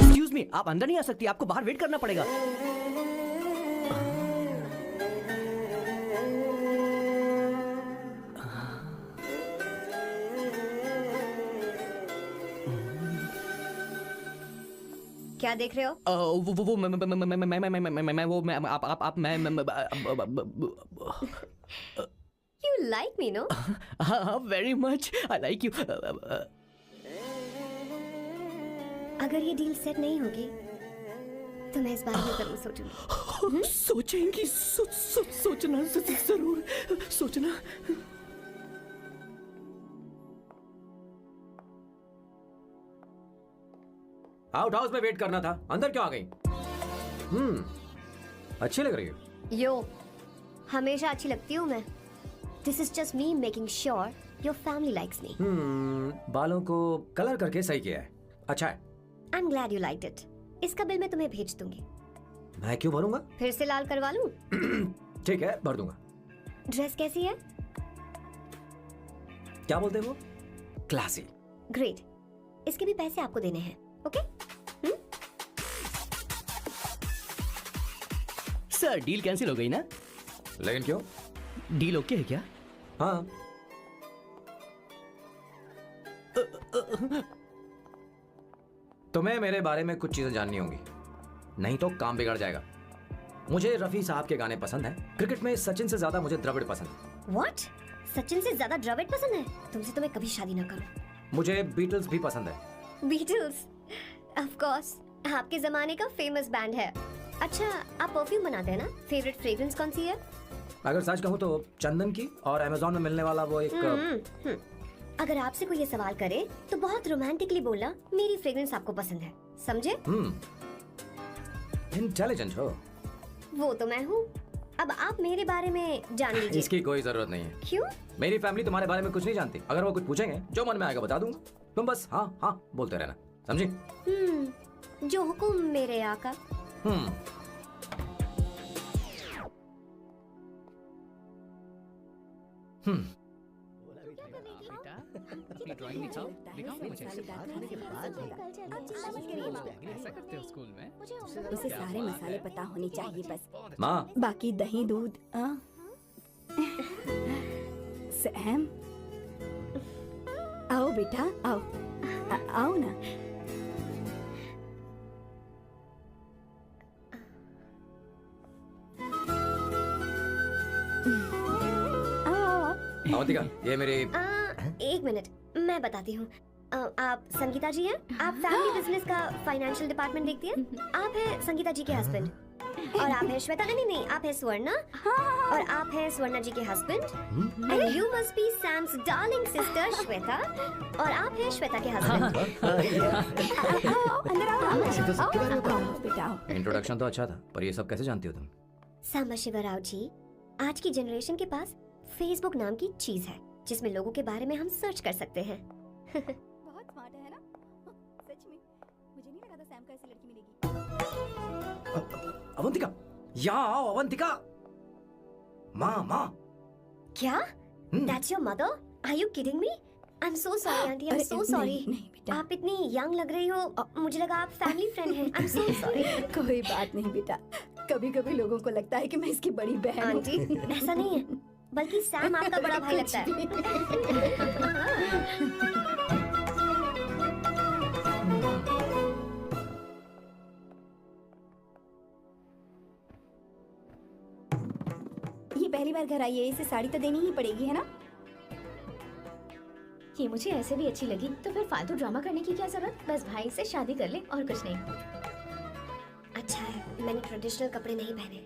एक्सक्यूज मी, आप अंदर नहीं आ सकती, आपको बाहर वेट करना पड़ेगा। क्या देख रहे हो? वो मैं वो मैं आप मैं You like me, no? हाँ very much I like you. अगर ये डील सेट नहीं होगी तो मैं इस बारे में जरूर सोचूंगी। सोचेंगी सोचना जरूर सोचना। आउट हाउस में वेट करना था, अंदर क्यों आ गई? अच्छी लग रही है। यो, हमेशा अच्छी लगती हूँ मैं। This is just me making sure your family likes me. बालों को कलर करके सही किया है, अच्छा है। I'm glad you liked it. इसका बिल मैं तुम्हें भेज दूंगी। मैं क्यों भरूंगा? फिर से लाल करवा लूं? ठीक है, भर दूंगा। ड्रेस कैसी है? क्या बोलते हो? क्लासी। ग्रेट। इसके भी पैसे आपको देने हैं, ओके? सर डील कैंसिल हो गई ना? लेकिन क्यों? डील ओके है क्या? हाँ। तुम्हें मेरे बारे में कुछ चीजें जाननी होंगी, नहीं तो काम बिगड़ जाएगा। मुझे रफी साहब के गाने पसंद हैं। क्रिकेट में सचिन से ज्यादा मुझे द्रविड़ पसंद है। What? सचिन से ज्यादा द्रविड़ पसंद है? तुमसे तो मैं कभी शादी ना करूं। मुझे बीटल्स भी पसंद है। बीटल्स? ऑफ कोर्स, आपके जमाने का फेमस बैंड है। अच्छा, आप परफ्यूम बनाते हैं ना? फेवरेट फ्रेग्रेंस कौन सी है? अगर सच कहूँ तो चंदन की, और अमेज़न में मिलने वाला वो एक अगर आपसे कोई ये सवाल करे तो बहुत रोमांटिकली बोलना मेरी फ्रेग्रेंस आपको पसंद है, समझे? इंटेलिजेंट हो। वो तो मैं हूँ। अब आप मेरे बारे में जान लीजिए। इसकी कोई जरूरत नहीं है। क्यों? मेरी फैमिली तुम्हारे बारे में कुछ नहीं जानती। अगर वो कुछ पूछेंगे, जो मन में आएगा बता दूंगा। तुम बस हाँ हाँ बोलते रहना, समझी? जो हुकुम मेरे आका। अपनी ड्राइंग दिखाओ, दिखाओगे मुझे? ऐसा करते हो स्कूल में? उसे सारे मसाले पता होने चाहिए बस। माँ, बाकी दही दूध। सैम, आओ बेटा आओ, आओ ना। अवंतिका, ये मेरी। एक मिनट, मैं बताती हूँ। आप संगीता जी हैं? आप फैमिली बिजनेस का फाइनेंशियल डिपार्टमेंट देखती हैं? आप हैं संगीता जी के हस्बैंड। और आप हैं श्वेता। नहीं, आप हैं स्वर्णा। और आप हैं स्वर्णा जी के husband. And you must be Sam's darling sister Shweta. और आप हैं श्वेता के हस्बैंड। इंट्रोडक्शन तो अच्छा था, पर ये सब कैसे जानती हो तुम? सांबा शिवराव जी, आज की जनरेशन के पास फेसबुक नाम की चीज है जिसमें लोगों के बारे में हम सर्च कर सकते हैं। बहुत स्मार्ट है ना? सच में मुझे नहीं लगा था सैम को ऐसी लड़की मिलेगी। अवंतिका, यहाँ आओ अवंतिका। माँ। क्या? That's your mother? Are you kidding me? I'm so sorry auntie, I'm so sorry. नहीं बेटा, आप इतनी यंग लग रही हो, मुझे लगा आप फैमिली फ्रेंड हैं। I'm so sorry. कोई बात नहीं बेटा, कभी कभी लोगों को लगता है कि मैं इसकी बड़ी बहन हूँ। आंटी, ऐसा नहीं है, बल्कि सैम आपका बड़ा भाई लगता है। ये पहली बार घर आई है, इसे साड़ी तो देनी ही पड़ेगी, है ना? ये मुझे ऐसे भी अच्छी लगी, तो फिर फालतू ड्रामा करने की क्या जरूरत? बस भाई से शादी कर ले और कुछ नहीं। अच्छा है, मैंने ट्रेडिशनल कपड़े नहीं पहने।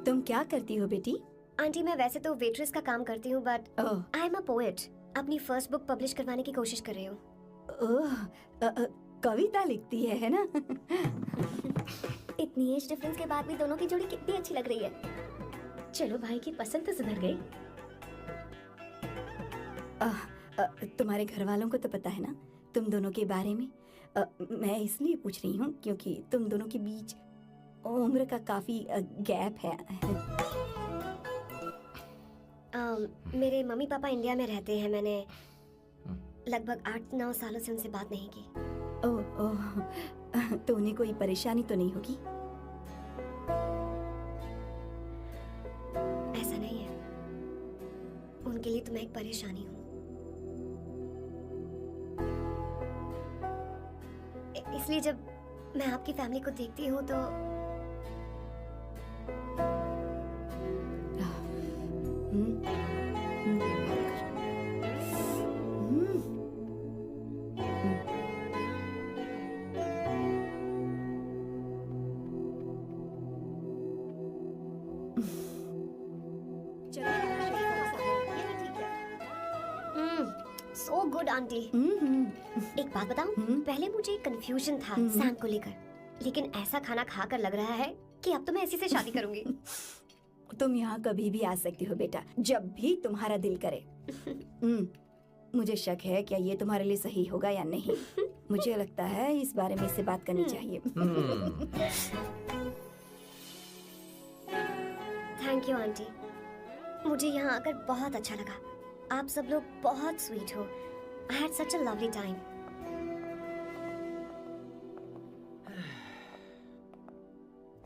तुम क्या करती हो बेटी? आंटी, मैं वैसे तो वेट्रेस का काम करती हूँ, but I am a poet. अपनी फर्स्ट बुक पब्लिश करवाने की कोशिश कर रही हूँ। कविता लिखती है ना? इतनी एज डिफरेंस के बाद भी दोनों की जोड़ी कितनी अच्छी लग रही है। चलो, भाई की पसंद तो सुधर गई। तुम्हारे घर वालों को तो पता है ना तुम दोनों के बारे में? मैं इसलिए पूछ रही हूँ क्योंकि तुम दोनों के बीच उम्र का काफी गैप है। मेरे मम्मी पापा इंडिया में रहते हैं। मैंने लगभग 8-9 सालों से उनसे बात नहीं की। ओह, तो उन्हें कोई परेशानी तो नहीं होगी? ऐसा नहीं है, उनके लिए तो मैं एक परेशानी हूँ। इसलिए जब मैं आपकी फैमिली को देखती हूँ तो सो गुड आंटी। एक बात बताऊं, पहले मुझे कंफ्यूजन था सैम को लेकर, लेकिन ऐसा खाना खाकर लग रहा है कि अब तो मैं इसी से शादी करूंगी। तुम यहाँ कभी भी आ सकती हो बेटा, जब भी तुम्हारा दिल करे। मुझे शक है क्या ये तुम्हारे लिए सही होगा या नहीं। मुझे लगता है इस बारे में इससे बात करनी चाहिए। थैंक यू आंटी, मुझे यहाँ आकर बहुत अच्छा लगा। आप सब लोग बहुत स्वीट हो। I had such a lovely time.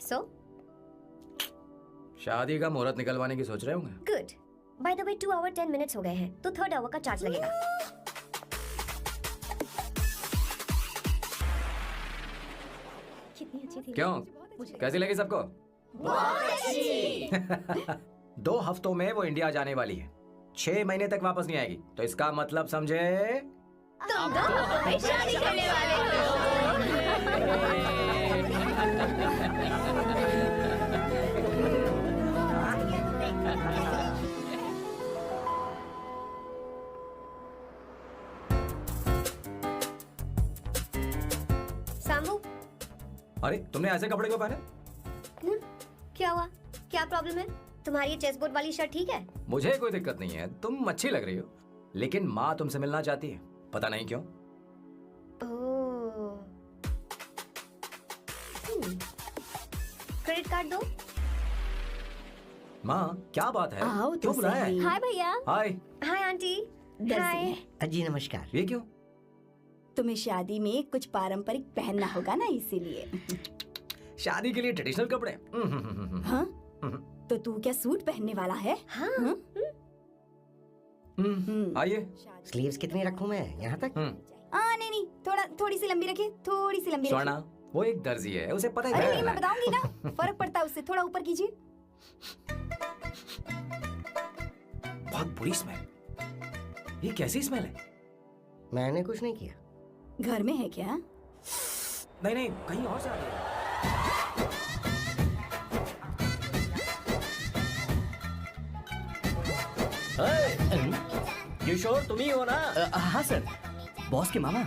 So? शादी का मुहूर्त निकलवाने की सोच रहे होंगे। Good. By the way, 2 hour 10 minutes हो गए हैं, तो 3rd hour का चार्ज लगेगा। कितनी अच्छी थी। क्यों? कैसी लगी सबको? बहुत अच्छी। 2 हफ्तों में वो इंडिया जाने वाली है, 6 महीने तक वापस नहीं आएगी, तो इसका मतलब समझे तुम 2 हफ्तों में शादी करने वाले हो। सामू, अरे तुमने ऐसे कपड़े क्यों पहने? क्या हुआ? क्या प्रॉब्लम है? तुम्हारी ये चेस्ट बोर्ड वाली शर्ट ठीक है? मुझे कोई दिक्कत नहीं है, तुम अच्छी लग रही हो, लेकिन माँ तुमसे मिलना चाहती है, पता नहीं क्यों। क्रेडिट कार्ड दो। माँ क्या बात है? आओ क्यों तो बुलाया सही। है? हाय भैया। हाय। Hi aunty. हाय। जी नमस्कार। ये क्यों? तुम्हें शादी में कुछ पारंपरिक पहनना होगा ना, इसीलिए। शादी के लिए ट्रेडिशनल कपड़े? हाँ? तो तू क्या सूट पहनने वाला है? हाँ। आइए। स्लीव्स कितनी रखूं मैं? यहाँ तक? नहीं, थोड़ी सी लंबी रखिए, थोड़ी सी लंबी स्वर्णा, वो एक दर्जी है, उसे पता अरे है। नहीं, मैं बताऊंगी ना, फर्क पड़ता है उससे। थोड़ा ऊपर कीजिए। बहुत बुरी स्मेल। ये कैसी स्मेल है? मैंने कुछ नहीं किया। घर में है क्या? नहीं, कहीं और से आ रही है। किशोर तुम ही हो ना? हाँ सर, बॉस के मामा।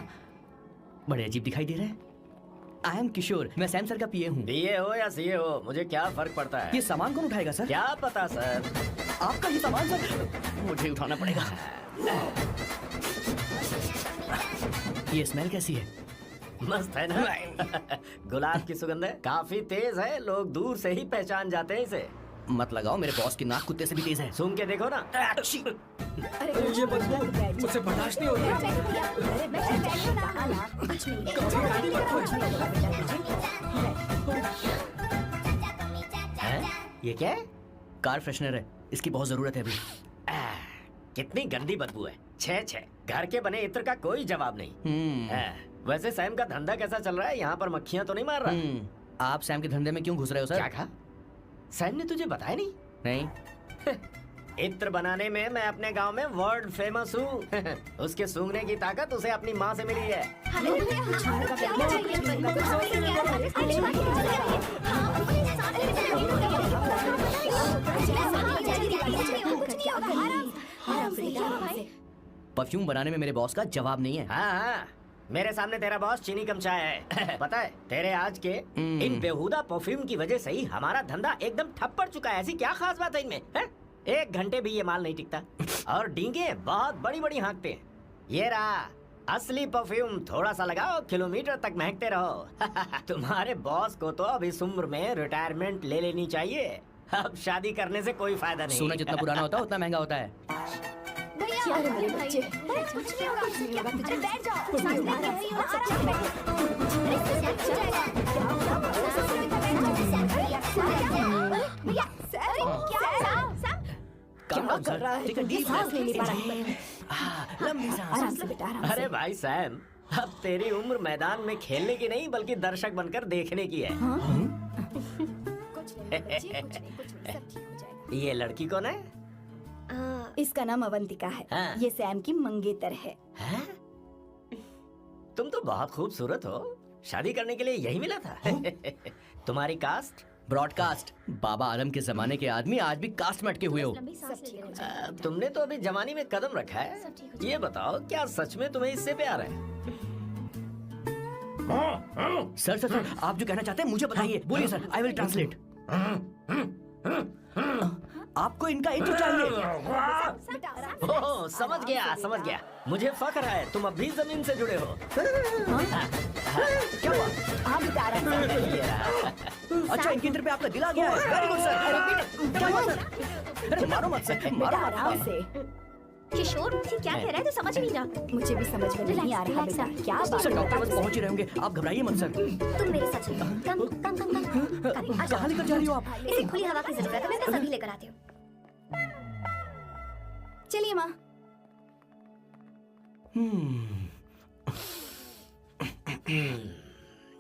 बड़े अजीब दिखाई दे रहे हैं। आई एम किशोर, मैं सैम सर का पीए हूँ। पीए हो या सीए हो, मुझे क्या फर्क पड़ता है? ये सामान कौन उठाएगा सर? क्या पता सर। आपका ही सामान सर, मुझे उठाना पड़ेगा। ये स्मेल कैसी है? मस्त है ना? गुलाब की सुगंध है, काफी तेज है, लोग दूर से ही पहचान जाते हैं इसे। मत लगाओ, मेरे बॉस की नाक कुत्ते से भी तेज है। सुन के देखो ना। ये मुझसे बर्दाश्त नहीं हो रही। ये क्या है? कार फ्रेशनर है, इसकी बहुत जरूरत है अभी। कितनी गंदी बदबू है। छे घर के बने इत्र का कोई जवाब नहीं। वैसे सैम का धंधा कैसा चल रहा है? यहाँ पर मक्खियाँ तो नहीं मार रहा? आप सैम के धंधे में क्यों घुस रहे हो सर? क्या कहा? सैम ने तुझे बताया नहीं? नहीं। इत्र बनाने में मैं अपने गांव में वर्ल्ड फेमस हूँ। उसके सूंघने की ताकत उसे अपनी माँ से मिली है। परफ्यूम बनाने में मेरे बॉस का जवाब नहीं है। हाँ, मेरे सामने तेरा बॉस चीनी कम चाय है। पता है, तेरे आज के इन बेहुदा परफ्यूम की वजह से ही हमारा धंधा एकदम ठप पड़ चुका है। ऐसी क्या खास बात है इनमें? 1 घंटे भी ये माल नहीं टिकता और डींगे बहुत बड़ी बड़ी हाँकते हैं। ये रहा असली परफ्यूम, थोड़ा सा लगाओ, किलोमीटर तक महकते रहो। तुम्हारे बॉस को तो अब इस उम्र में रिटायरमेंट ले लेनी चाहिए। अब शादी करने से कोई फायदा नहीं। सोना जितना पुराना होता है उतना महंगा होता है। क्या कर रहा है? सांस नहीं ले पा रहा है। लंबी सांस। आराम से बेटा, आराम से। अरे भाई सैम, अब तेरी उम्र मैदान में खेलने की नहीं बल्कि दर्शक बनकर देखने की है। ये लड़की कौन है? इसका नाम अवंतिका है। हाँ। ये सैम की मंगेतर है। तुम तो बहुत खूबसूरत हो, शादी करने के लिए यही मिला था। तुम्हारी कास्ट? ब्रॉडकास्ट। बाबा आलम के जमाने के आदमी आज भी कास्ट में अटके हुए हो। तुमने तो अभी जवानी में कदम रखा है। ये बताओ, क्या सच में तुम्हें इससे प्यार है? सर सर सर, आप जो कहना चाहते हैं मुझे बताइए। बोलिए सर, आई विल ट्रांसलेट। आपको इनका इंट्रो चाहिए। ओह, समझ गया। मुझे फख्र है तुम अब भी जमीन से जुड़े हो। क्या हुआ? आप बता रहे हैं। अच्छा, इनके इंटर पे आपका दिल आ गया है। Very good sir. क्या हुआ सर? अरे मारो मत सर, मारो मत। आराम से। किशोर, क्या कह रहा है? तो समझ नहीं रहा। मुझे भी समझ में नहीं आ रहा बेटा। क्या बात सर, है? डॉक्टर बस पहुंच ही रहे होंगे, आप घबराइए मत सर। तुम मेरे साथ चलो। कम। कहाँ लेकर जा रही हो आप? इसे खुली हवा की जरूरत है, मैं तो सभी लेकर आती हूँ। चलिए माँ।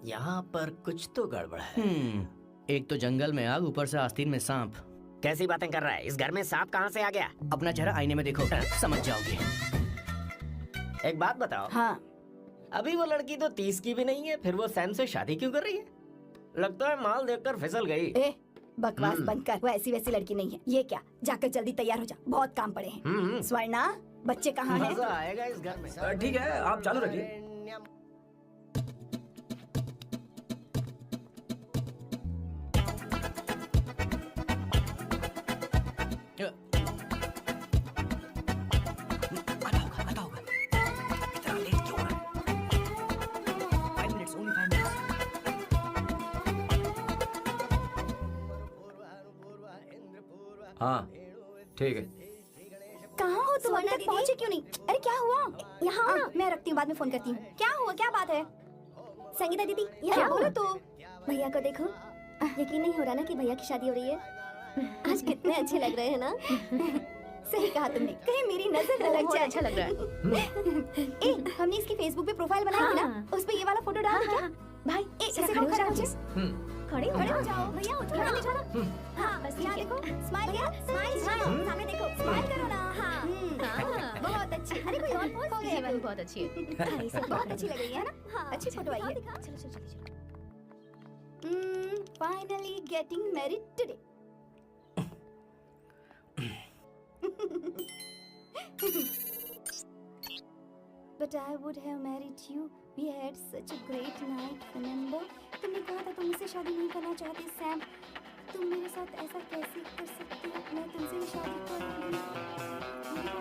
यहाँ पर कुछ तो गड़बड़ है। एक तो जंगल में आग, ऊपर से आस्तीन में सांप। कैसी बातें कर रहा है? इस घर में सांप कहाँ से आ गया? अपना चेहरा आईने में देखो, समझ जाओगे। एक बात बताओ। हाँ। अभी वो लड़की तो 30 की भी नहीं है, फिर वो सैम से शादी क्यों कर रही है? लगता है माल देखकर फिसल गई। बकवास बंद कर। वो ऐसी वैसी लड़की नहीं है। ये क्या, जाकर जल्दी तैयार हो जा, बहुत काम पड़े हैं। स्वर्णा, बच्चे कहाँ हैं? मजा आएगा इस घर में। ठीक है, आप चालू रखिए। हाँ ठीक है। कहाँ हो तुम? अभी तक पहुँचे क्यों नहीं? अरे क्या हुआ? यहाँ आओ ना, मैं रखती हूँ, बाद में फोन करती हूँ। क्या हुआ, क्या बात है? संगीता दीदी, क्या बोलो तो? भैया को देखो। यकीन नहीं हो रहा ना कि भैया की शादी हो रही है। आज कितने अच्छे लग रहे हैं ना। सही कहा तुमने, कहीं मेरी नजर न लग जाए। अच्छा लग रहा है। हमने इसकी फेसबुक पे प्रोफाइल बनाई थी ना, उस पे ये वाला फोटो डाल क्या? भाई, इसे कौन खड़ा मुझे? खड़े हो जाओ भैया, उठो ना। हाँ बस यहाँ देखो, स्माइल किया, स्माइल सामने देखो, स्माइल करो ना। हाँ बहुत अच्छी। अरे कोई और पोज हो गया? बहुत अच्छी है। बहुत अच्छी लग रही है ना? अच्छी फोटो आई है। चलो। Finally getting married today. But I would have married you. We had such a great night. Remember? तुमने कहा था तुम मुझसे शादी नहीं करना चाहती सैम। तुम मेरे साथ ऐसा कैसे कर सकती हो? मैं तुमसे ही शादी करूंगी।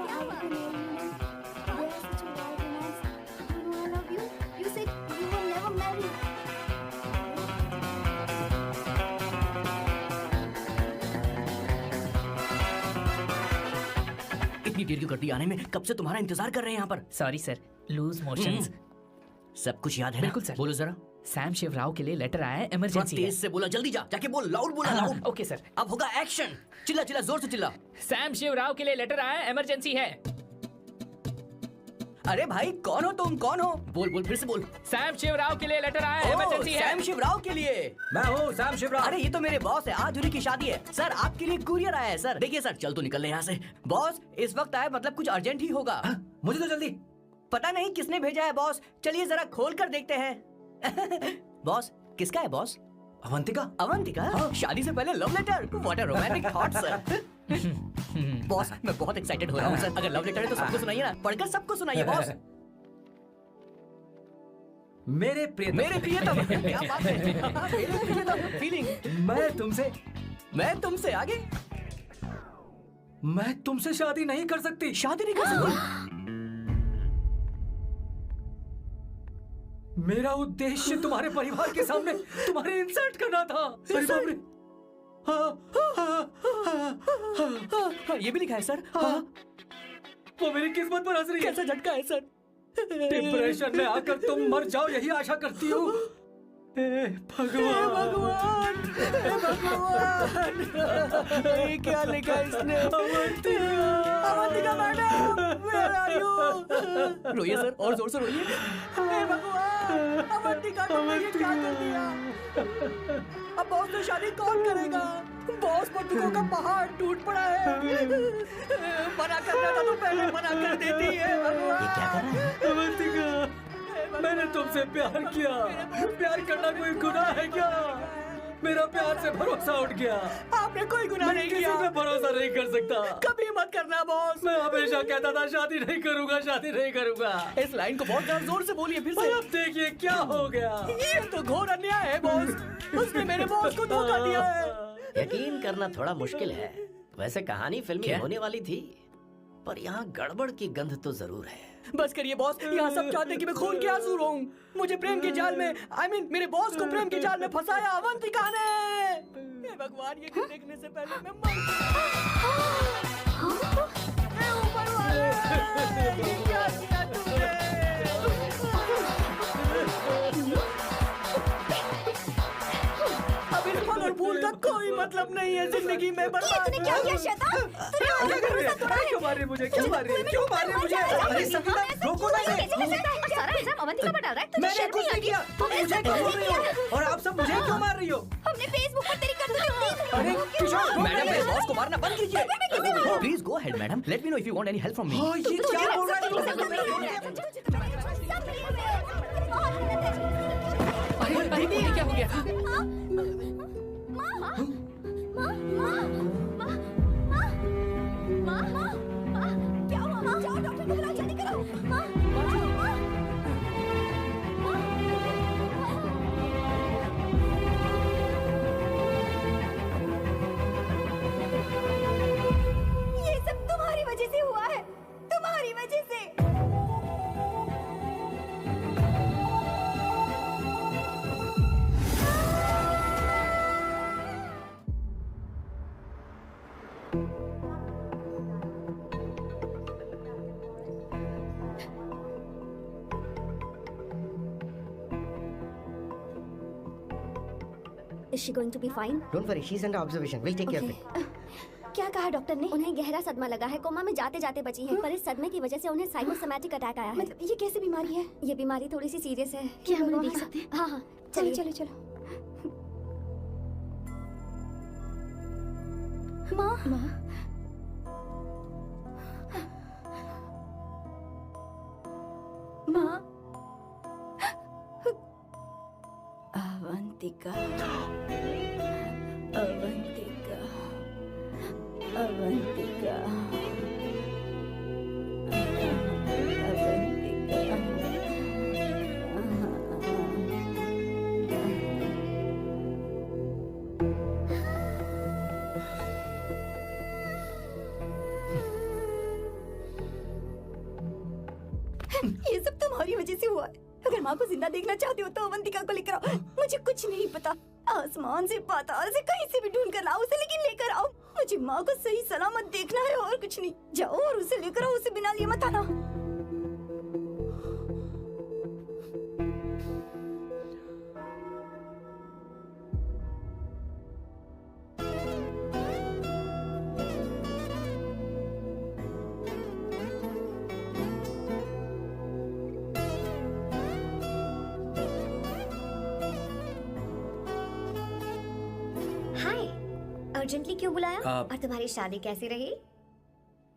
क्या बात है? We had such a wild romance. You know I love you. You said you will never marry. इतनी देर क्यों कर दी आने में? कब से तुम्हारा इंतजार कर रहे हैं यहाँ पर। Sorry sir, loose motions. सब कुछ याद है? बिल्कुल सर। बोलो जरा। सैम शिवराव के लिए लेटर आया है, इमरजेंसी है। तेज से बोला, जल्दी जा, जाके बोल, लाउड बोला, लाउड। Okay sir. अब होगा एक्शन। चिल्ला जोर से चिल्ला। सैम शिवराव के लिए लेटर आया है, इमरजेंसी है। अरे भाई, कौन हो तुम? कौन हो? बोल फिर से बोल। सैम शिवराव के लिए लेटर आया है, इमरजेंसी है। सैम शिवराव के लिए? मैं हूँ सैम शिवराव। अरे ये तो मेरे बॉस है, आज उन्हीं की शादी है। सर आपके लिए कुरियर आया है सर। देखिए सर, चल तो निकल ले यहाँ से। बॉस इस वक्त आए, मतलब कुछ अर्जेंट ही होगा। मुझे तो जल्दी पता नहीं किसने भेजा है बॉस। चलिए जरा खोल कर देखते हैं। बॉस, किसका है बॉस? अवंतिका? शादी से पहले love letter? What a romantic thought sir. Boss मैं बहुत एक्साइटेड हो रहा हूँ सर। अगर लव लेटर है तो सबको सुनाइए ना, पढ़कर सबको सुनाइए बॉस। मेरे प्रियतम क्या बात है। मेरे प्रियतम फीलिंग। मैं तुमसे आगे। मैं तुमसे शादी नहीं कर सकती। शादी नहीं कर सकती? मेरा उद्देश्य तुम्हारे परिवार के सामने तुम्हारे इंसल्ट करना था। अरे बाप रे। हाँ, ये भी लिखा है सर। वो मेरी किस्मत पर हंस रही है। कैसा झटका है सर। डिप्रेशन में आकर तुम मर जाओ, यही आशा करती हूँ। भगवान ये क्या लिखा इसने? Avantika madam, where are you? रोइए सर, और जोर से रोइए। हे भगवान, अवंतिका को ये क्या कर दिया? अब बॉस से शादी कौन करेगा? बॉस पर दुखों का पहाड़ टूट पड़ा है। मना करना था तो पहले मना कर देती है। भगवान, ये क्या कर रहा है? अवंतिका, मैंने तुमसे प्यार किया। प्यार करना कोई गुनाह है क्या? मेरा प्यार से भरोसा उठ गया। आपने कोई गुनाह नहीं किया। मैं भरोसा नहीं कर सकता। कभी मत करना बॉस। मैं हमेशा कहता था शादी नहीं करूंगा, शादी नहीं करूंगा। इस लाइन को बहुत जोर से बोलिए फिर से। अब देखिए क्या हो गया। ये तो घोर अन्याय है बॉस। उसने मेरे बॉस को धोखा दिया है। यकीन करना थोड़ा मुश्किल है। वैसे कहानी फिल्म में होने वाली थी, पर यहाँ गड़बड़ की गंध तो जरूर है। बस करिए बॉस, यहाँ सब चाहते हैं कि मैं खून के आंसू रोऊं। मुझे प्रेम के जाल में, मेरे बॉस को प्रेम के जाल में फंसाया अवंतिका ने। हे भगवान, ये देखने से पहले मैं मर ऊपर वाले, ये क्या किया तुमने? अब इस फल और फूल का कोई मतलब नहीं है जिंदगी में। बर्बाद। तूने क्या किया शैतान? तूने मुझे भरोसा तोड़ा है। क्यों मार रही मुझे? क्यों मार रही? क्यों मार रही मुझे? अरे संगीता, रोको ना इसे। सारा इल्जाम अवंतिका पर डाल रहा है। तुझे मैंने कुछ नहीं किया। तुम मुझे क्यों मार रही हो? और आप सब मुझे क्यों मार रही हो? हमने फेसबुक पर तेरी करतूतें देख ली। अरे किशोर, मैडम, मेरे बॉस को मारना बंद कीजिए। Please go ahead madam, let me know if you want any help from me. ये क्या बोल रहा है? अरे बेबी, ये क्या हो गया? क्या हुआ? जाओ डॉक्टर को बुलाओ, जल्दी करो। ये सब तुम्हारी वजह से हुआ है, तुम्हारी वजह से। Is she going to be fine? Don't worry, she's under observation. We'll take care of it. क्या कहा डॉक्टर ने? उन्हें गहरा सदमा लगा है, कोमा में जाते जाते बची है, पर इस सदमे की वजह से उन्हें साइकोसोमैटिक अटैक आया है। मतलब ये कैसी बीमारी है? ये बीमारी थोड़ी सी सीरियस है। क्या हम उन्हें देख सकते हैं? हाँ हाँ, चलो चलो चलो। माँ, माँ, अवंतिका, अवंतिका, अवंतिका, ये सब तुम्हारी वजह से हुआ है। अगर माँ को जिंदा देखना चाहते हो तो अवंतिका को लेकर आओ। मुझे कुछ नहीं पता, आसमान से पाताल से कहीं से भी ढूंढ कर लाओ उसे, लेकिन लेकर आओ। मुझे माँ को सही सलामत देखना है और कुछ नहीं। जाओ और उसे लेकर आओ, उसे बिना लिए मत आना। अर्जेंटली क्यों बुलाया? और तुम्हारी शादी कैसी रही?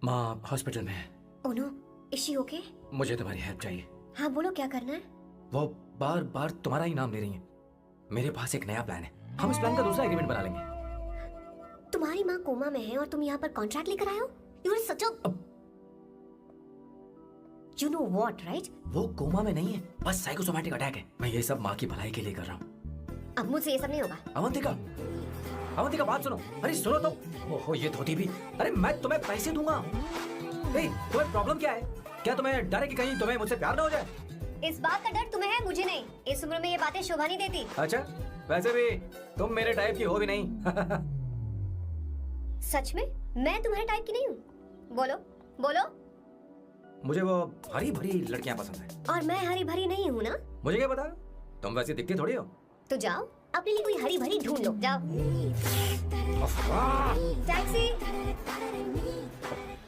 माँ हॉस्पिटल में है। Oh no, is she okay? मुझे तुम्हारी हेल्प चाहिए। हाँ बोलो, क्या करना है? वो बार बार तुम्हारा ही नाम ले रही हैं। मेरे पास एक नया प्लान है, हम इस प्लान का दूसरा एग्रीमेंट बना लेंगे। तुम्हारी माँ कोमा में है और तुम यहाँ पर कॉन्ट्रैक्ट लेकर आए हो? You are such a you know what, right? वो कोमा में नहीं है, बस साइकोसोमैटिक अटैक है। मैं ये सब माँ की भलाई के लिए कर रहा हूँ। अब मुझसे ये सब नहीं होगा। अवंतिका, अवंतिका बात सुनो। अरे सुनो तो। ओहो ये धोती भी। अरे मैं तुम्हें पैसे दूंगा। तुम्हें प्रॉब्लम क्या है? क्या तुम्हें डर है कि कहीं तुम्हें मुझसे प्यार ना हो जाए? इस बात का डर तुम्हें है, मुझे नहीं। इस उम्र में ये बातें शोभा नहीं देती। अच्छा, वैसे भी तुम मेरे टाइप की हो भी नहीं। सच में मैं तुम्हारे टाइप की नहीं हूँ। बोलो बोलो। मुझे वो हरी भरी लड़कियां पसंद है। और मैं हरी भरी नहीं हूँ ना? मुझे क्या पता, तुम वैसे दिखती थोड़ी हो। तो जाओ अपने लिए कोई हरी भरी ढूंढ लो, जाओ। टैक्सी।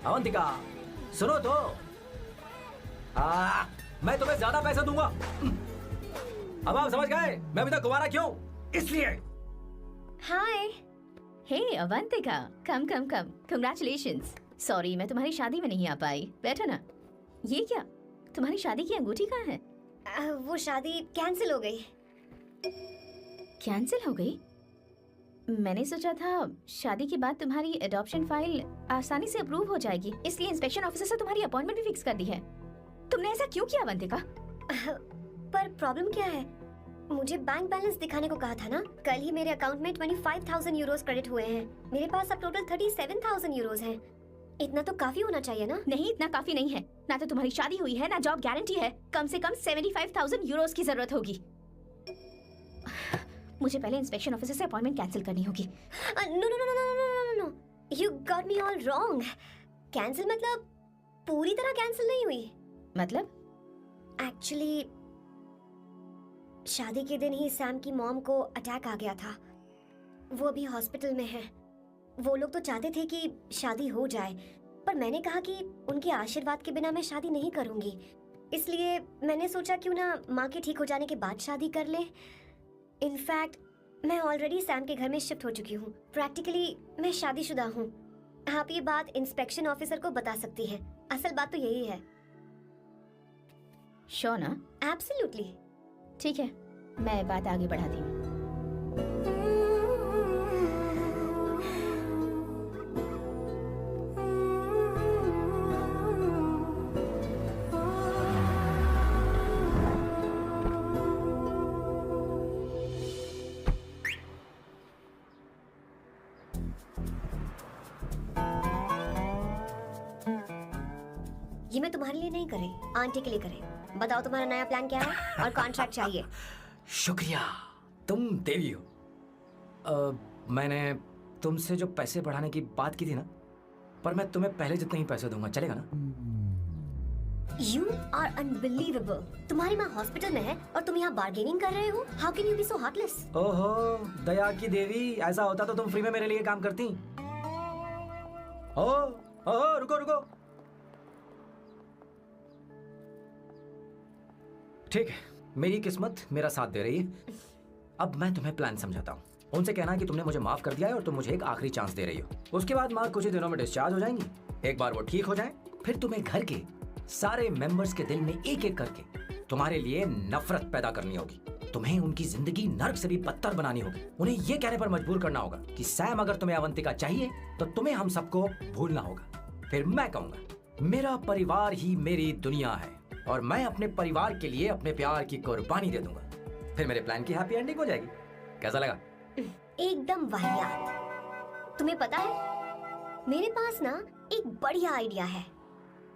अवंतिका सुनो तो, मैं तुम्हें ज्यादा पैसे दूंगा। अब आप समझ गए मैं अभी तक कुंवारा क्यों? इसलिए। हाय। हे अवंतिका, कम कम कम, कंग्रेचुलेशंस। सॉरी मैं तुम्हारी शादी में नहीं आ पाई, बैठो ना। ये क्या, तुम्हारी शादी की अंगूठी कहाँ है? वो शादी कैंसिल हो गई। कैंसिल हो गई? मैंने सोचा था शादी के बाद तुम्हारी एडॉप्शन फाइल आसानी से अप्रूव हो जाएगी, इसलिए इंस्पेक्शन ऑफिसर से तुम्हारी अपॉइंटमेंट भी फिक्स कर दी है। तुमने ऐसा क्यों किया अवंतिका? पर प्रॉब्लम क्या है? मुझे बैंक बैलेंस दिखाने को कहा था ना। कल ही मेरे अकाउंट में 25,000 यूरोस क्रेडिट हुए हैं। मेरे पास अब टोटल 37,000 यूरोस हैं। इतना तो काफी होना चाहिए ना? नहीं, इतना काफी नहीं है। ना तो तुम्हारी शादी हुई है, ना जॉब गारंटी है। कम से कम 75,000 यूरोस की जरूरत होगी। मुझे पहले इंस्पेक्शन ऑफिसर से अपॉइंटमेंट कैंसिल करनी होगी। No, you got me all wrong. Cancel मतलब पूरी तरह कैंसिल नहीं हुई। मतलब? एक्चुअली शादी के दिन ही सैम की मॉम को अटैक आ गया था। वो अभी हॉस्पिटल में है। वो लोग तो चाहते थे कि शादी हो जाए, पर मैंने कहा कि उनके आशीर्वाद के बिना मैं शादी नहीं करूंगी। इसलिए मैंने सोचा क्यों ना माँ के ठीक हो जाने के बाद शादी कर ले। इनफैक्ट मैं ऑलरेडी सैम के घर में शिफ्ट हो चुकी हूँ। प्रैक्टिकली मैं शादीशुदा हूँ। आप ये बात इंस्पेक्शन ऑफिसर को बता सकती हैं। असल बात तो यही है। श्योर ना? एब्सोल्युटली। ठीक है, मैं बात आगे बढ़ाती हूँ। ये मैं तुम्हारे लिए नहीं करे, आंटी के लिए करे। बताओ तुम्हारा नया प्लान क्या है और कॉन्ट्रैक्ट चाहिए। शुक्रिया, तुम देवी हो। मैंने तुमसे जो पैसे बढ़ाने की बात की थी ना, पर मैं तुम्हें पहले जितने ही पैसे दूंगा, चलेगा ना? You are unbelievable। तुम्हारी माँ हॉस्पिटल में है और तुम यहाँ बार्गेनिंग कर रहे हो। How can you be so heartless? ओहो दया की देवी, ऐसा होता तो तुम फ्री में मेरे लिए काम करती। ओहो रुको रुको। ठीक है, मेरी किस्मत मेरा साथ दे रही है। अब मैं तुम्हें प्लान समझाता हूँ। उनसे कहना कि तुमने मुझे माफ कर दिया है और तुम मुझे एक आखिरी चांस दे रही हो। उसके बाद माँ कुछ ही दिनों में डिस्चार्ज हो जाएंगी। एक बार वो ठीक हो जाए, फिर तुम्हें घर के सारे मेंबर्स के दिल में एक एक करके तुम्हारे लिए नफरत पैदा करनी होगी। तुम्हें उनकी जिंदगी नर्क से भी बदतर बनानी होगी। उन्हें ये कहने पर मजबूर करना होगा कि सैम अगर तुम्हें अवंतिका चाहिए तो तुम्हें हम सबको भूलना होगा। फिर मैं कहूंगा मेरा परिवार ही मेरी दुनिया है और मैं अपने परिवार के लिए अपने प्यार की कुर्बानी दे दूंगा। फिर मेरे प्लान की हैप्पी एंडिंग हो जाएगी। कैसा लगा? एकदम वाहियात। तुम्हें पता है मेरे पास ना एक बढ़िया आइडिया है।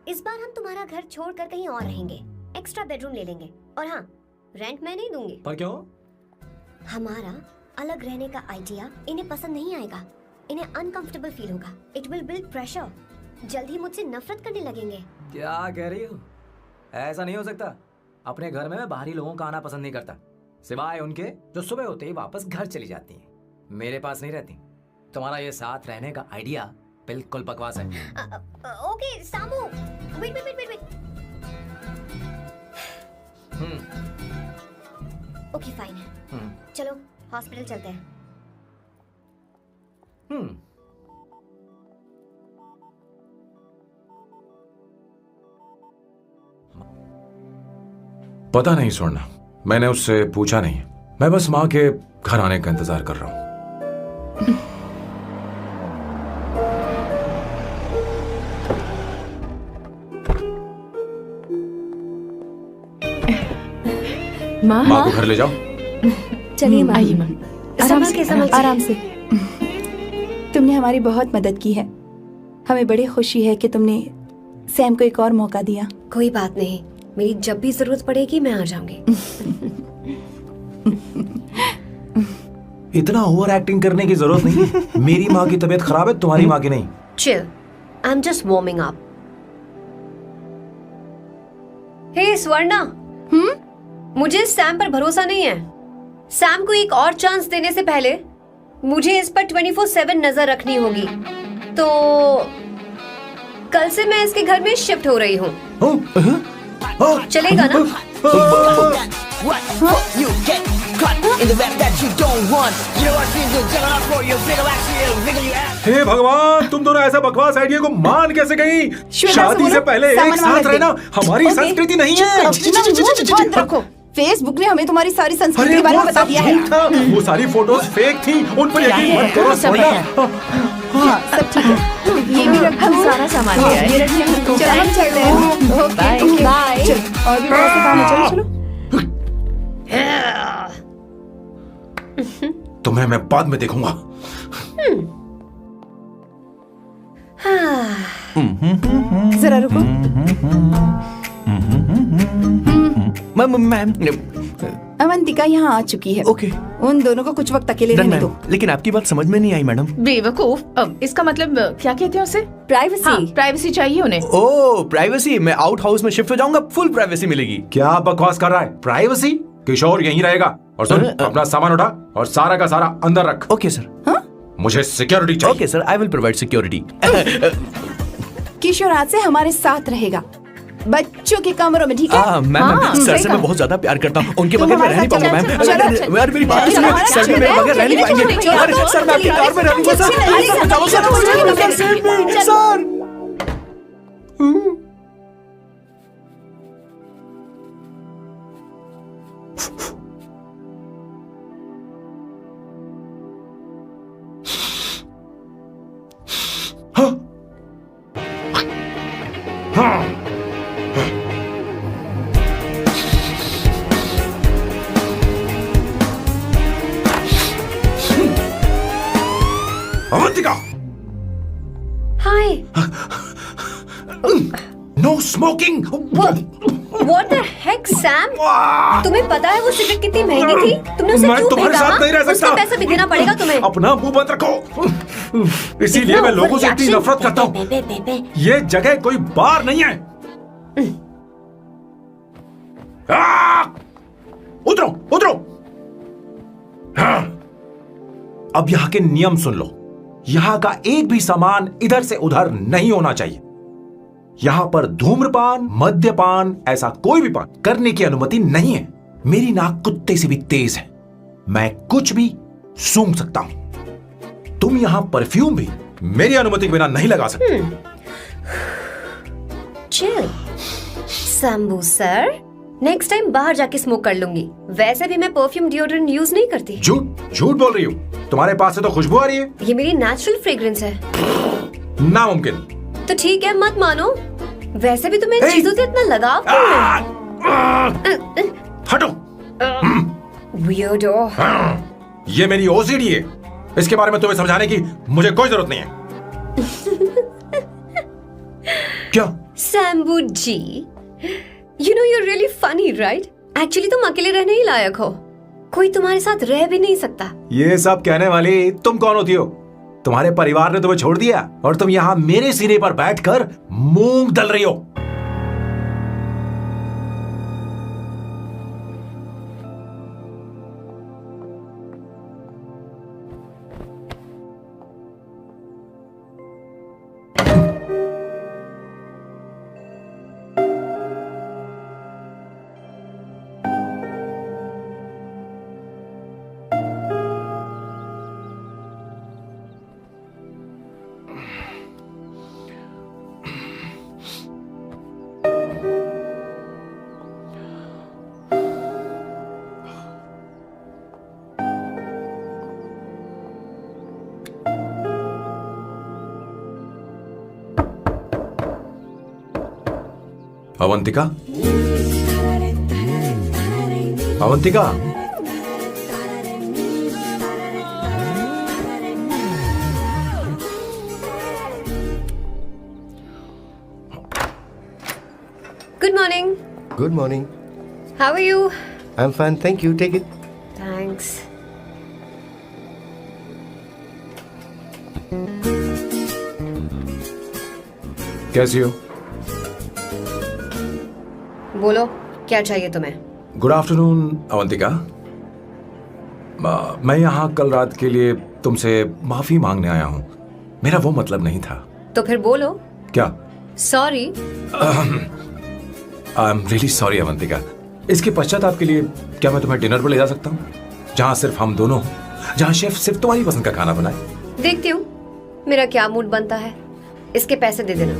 इस बार हम तुम्हारा घर छोड़कर कहीं और रहेंगे। एक्स्ट्रा बेडरूम ले लेंगे। और हाँ, रेंट मैं नहीं दूंगी। पर क्यों? हमारा अलग रहने का आइडिया इन्हें पसंद नहीं आएगा। इन्हें अनकंफर्टेबल फील होगा। It will build pressure. जल्द ही मुझसे नफरत करने लगेंगे। क्या कह रही हो? ऐसा नहीं हो सकता। अपने घर में मैं बाहरी लोगों का आना पसंद नहीं करता, सिवाय उनके जो सुबह होते ही वापस घर चली जाती हैं। मेरे पास नहीं रहती। तुम्हारा ये साथ रहने का आइडिया बिल्कुल बकवास है। ओके सामू, वेट। ओके फाइन है। चलो हॉस्पिटल चलते हैं। पता नहीं स्वर्ण, मैंने उससे पूछा नहीं। मैं बस माँ के घर आने का इंतजार कर रहा हूँ। माँ को घर ले जाओ। चलिए माँ, आइए माँ। आराम से। तुमने हमारी बहुत मदद की है। हमें बड़ी खुशी है कि तुमने सैम को एक और मौका दिया। कोई बात नहीं, मेरी जब भी जरूरत पड़ेगी मैं आ जाऊंगी। इतना ओवर एक्टिंग करने की जरूरत नहीं। मेरी माँ की तबीयत खराब है, तुम्हारी माँ की नहीं। Chill, I am just warming up. Hey Swarna, मुझे सैम पर भरोसा नहीं है। सैम को एक और चांस देने से पहले मुझे इस पर 24/7 नजर रखनी होगी। तो कल से मैं इसके घर में शिफ्ट हो रही हूँ। चलेगा ना? हे भगवान, तुम दोनों ऐसा बकवास आइडिया को मान कैसे गई? शादी से पहले एक साथ रहना हमारी संस्कृति नहीं है। बंद रखो। फेसबुक ने हमें तुम्हारी सारी संस्कृति के बारे में बता दिया है। वो सारी फोटोज फेक थी, उन पर यकीन मत करो। हाँ, सब ठीक है। ये भी रखो, हम सारा सामान ले आए। चलो हम चलते हैं। Okay bye. और भी बहुत से काम है, चलो तुम्हें मैं बाद में देखूंगा। जरा रुको। मैम अवंतिका यहाँ आ चुकी है। ओके। उन दोनों को कुछ वक्त अकेले रहने दो। लेकिन आपकी बात समझ में नहीं आई मैडम। बेवकूफ, अब इसका मतलब क्या कहते हैं उसे? प्राइवेसी। हाँ, प्राइवेसी चाहिए उन्हें। ओह प्राइवेसी, मैं आउट हाउस में शिफ्ट हो जाऊंगा, फुल प्राइवेसी मिलेगी। क्या बकवास कर रहा है? प्राइवेसी? किशोर यहीं रहेगा। और सुन, अपना सामान उठा और सारा का सारा अंदर रख। Okay sir. मुझे सिक्योरिटी चाहिए। Okay sir, I will provide security. Kishore आज से हमारे साथ रहेगा, बच्चों के कमरों में, ठीक है? मैम सर से मैं बहुत ज्यादा प्यार करता हूँ, उनके बगैर मैं रह नहीं पाऊंगा मैम। यार मेरी बात सुनिए, सर भी मेरे बगैर रह नहीं पाएंगे। अरे सर मैं आपकी कार में रहूंगा sir. Sir Avantika! Hi. No smoking. What the heck, Sam? तुम्हें पता है वो सिगरेट कितनी महंगी थी? तुमने उसे मैं क्यों तुम्हारे फेंका? साथ नहीं रह सकता। उसका पैसा भी देना पड़ेगा तुम्हें। अपना मुंह बंद रखो। इसीलिए मैं लोगों से इतनी नफरत करता हूँ। ये जगह कोई बार नहीं है। उतरो उतरो। हाँ। अब यहाँ के नियम सुन लो। यहाँ का एक भी सामान इधर से उधर नहीं होना चाहिए। यहाँ पर धूम्रपान, मद्यपान, ऐसा कोई भी पान करने की अनुमति नहीं है। मेरी नाक कुत्ते से भी तेज है, मैं कुछ भी सूंघ सकता हूं। तुम यहाँ परफ्यूम भी मेरी अनुमति के बिना नहीं लगा सकते। Chill Shambhu sir, next time बाहर जाके स्मोक कर लूंगी। वैसे भी मैं परफ्यूम डिओड्रेंट यूज नहीं करती। झूठ बोल रही हो। तुम्हारे पास से तो खुशबू आ रही है। ये मेरी नेचुरल फ्रेग्रेंस है। नामुमकिन। तो ठीक है, मत मानो। वैसे भी तुम्हें चीजों से इतना लगाव क्यों है? हटो। Weirdo। ये मेरी ओसीडी है। इसके बारे में तुम्हें समझाने की मुझे कोई जरूरत नहीं है। क्या? शंभू जी, you know you're really funny, right? Actually तुम अकेले रहने ही लायक हो। कोई तुम्हारे साथ रह भी नहीं सकता। ये सब कहने वाली तुम कौन होती हो? तुम्हारे परिवार ने तुम्हें छोड़ दिया और तुम यहाँ मेरे सिरे पर बैठकर मूंग दल रही हो। Avantika, Avantika, Good morning. Good morning. How are you? I'm fine, thank you. Take it. Thanks. कैसी हो? बोलो, क्या चाहिए तुम्हें? Good afternoon Avantika. मैं यहाँ कल रात के लिए तुमसे माफी मांगने आया हूँ। मेरा वो मतलब नहीं था। तो फिर बोलो। क्या? Sorry. I am really sorry Avantika. इसके पश्चात आपके लिए क्या मैं तुम्हें डिनर पर ले जा सकता हूँ, जहाँ सिर्फ हम दोनों हों, जहाँ शेफ सिर्फ तुम्हारी पसंद का खाना बनाए? देखती हूँ मेरा क्या मूड बनता है। इसके पैसे दे देना।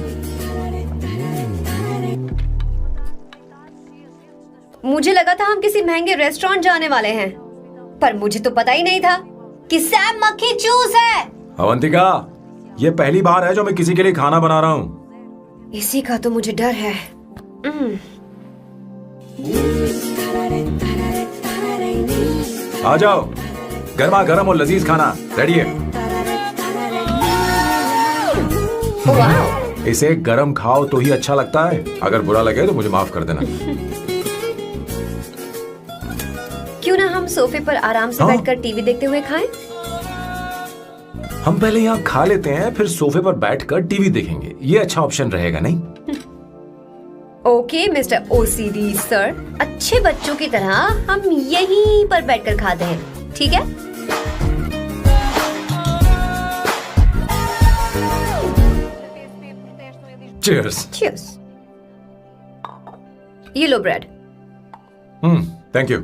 मुझे लगा था हम किसी महंगे रेस्टोरेंट जाने वाले हैं, पर मुझे तो पता ही नहीं था कि सैम मक्खी चूस है। अवंतिका, ये पहली बार है जो मैं किसी के लिए खाना बना रहा हूँ। इसी का तो मुझे डर है। आ जाओ, गर्मा गर्म और लजीज खाना रेडी है। इसे गरम खाओ तो ही अच्छा लगता है। अगर बुरा लगे तो मुझे माफ कर देना। क्यों ना हम सोफे पर आराम से बैठकर टीवी देखते हुए खाएं? हम पहले यहाँ खा लेते हैं, फिर सोफे पर बैठकर टीवी देखेंगे। ये अच्छा ऑप्शन रहेगा नहीं? ओके मिस्टर ओसीडी सर, अच्छे बच्चों की तरह हम यहीं पर बैठकर खाते हैं, ठीक है? Cheers. Cheers. ये लो ब्रेड। Thank you.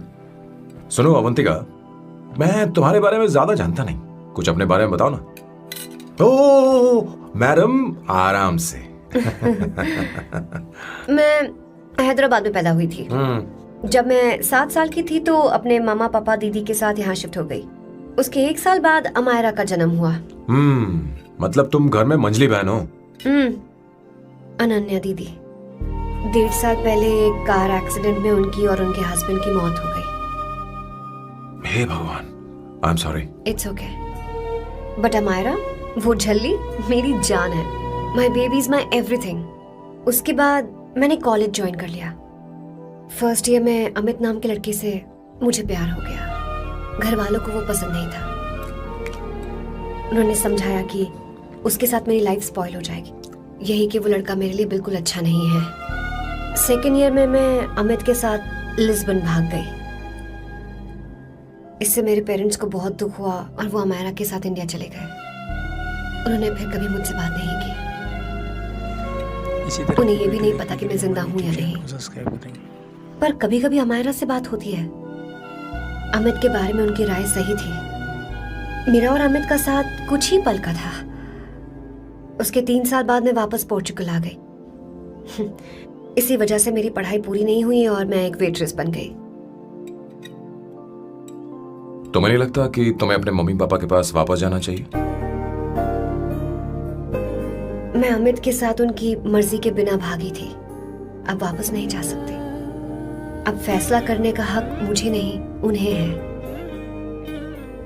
सुनो अवंतिका, मैं तुम्हारे बारे में ज्यादा जानता नहीं, कुछ अपने बारे में बताओ ना। ओ मैडम, आराम से। मैं हैदराबाद में पैदा हुई थी। जब मैं 7 साल की थी तो अपने मामा पापा दीदी के साथ यहाँ शिफ्ट हो गई। उसके 1 साल बाद अमायरा का जन्म हुआ। मतलब तुम घर में मंझली बहन हो? अनन्या दीदी। 1.5 साल पहले एक कार एक्सीडेंट में उनकी और उनके हस्बैंड की मौत हो गई। हे भगवान, I am sorry. It's okay. But Amaira, वो झल्ली मेरी जान है। My baby is my everything. उसके बाद मैंने कॉलेज ज्वाइन कर लिया। फर्स्ट ईयर में अमित नाम के लड़के से मुझे प्यार हो गया। घर वालों को वो पसंद नहीं था। उन्होंने समझाया कि उसके साथ मेरी लाइफ स्पॉइल हो जाएगी, यही कि वो लड़का मेरे लिए बिल्कुल अच्छा नहीं है। सेकेंड ईयर में मैं अमित के साथ लिस्बन भाग गई। इससे मेरे पेरेंट्स को बहुत दुख हुआ और वो अमायरा के साथ इंडिया चले गए। उन्होंने फिर कभी मुझसे बात नहीं की। उन्हें ये भी नहीं पता कि मैं जिंदा हूँ या नहीं। पर कभी कभी अमायरा से बात होती है। अमित के बारे में उनकी राय सही थी। मेरा और अमित का साथ कुछ ही पल का था। उसके 3 साल बाद मैं वापस पोर्चुगल आ गई। इसी वजह से मेरी पढ़ाई पूरी नहीं हुई और मैं एक वेट्रेस बन गई। तुम्हें नहीं लगता कि तुम्हें अपने मम्मी पापा के पास वापस जाना चाहिए? मैं अमित के साथ उनकी मर्जी के बिना भागी थी। अब वापस नहीं जा सकती। अब फैसला करने का हक मुझे नहीं, उन्हें है।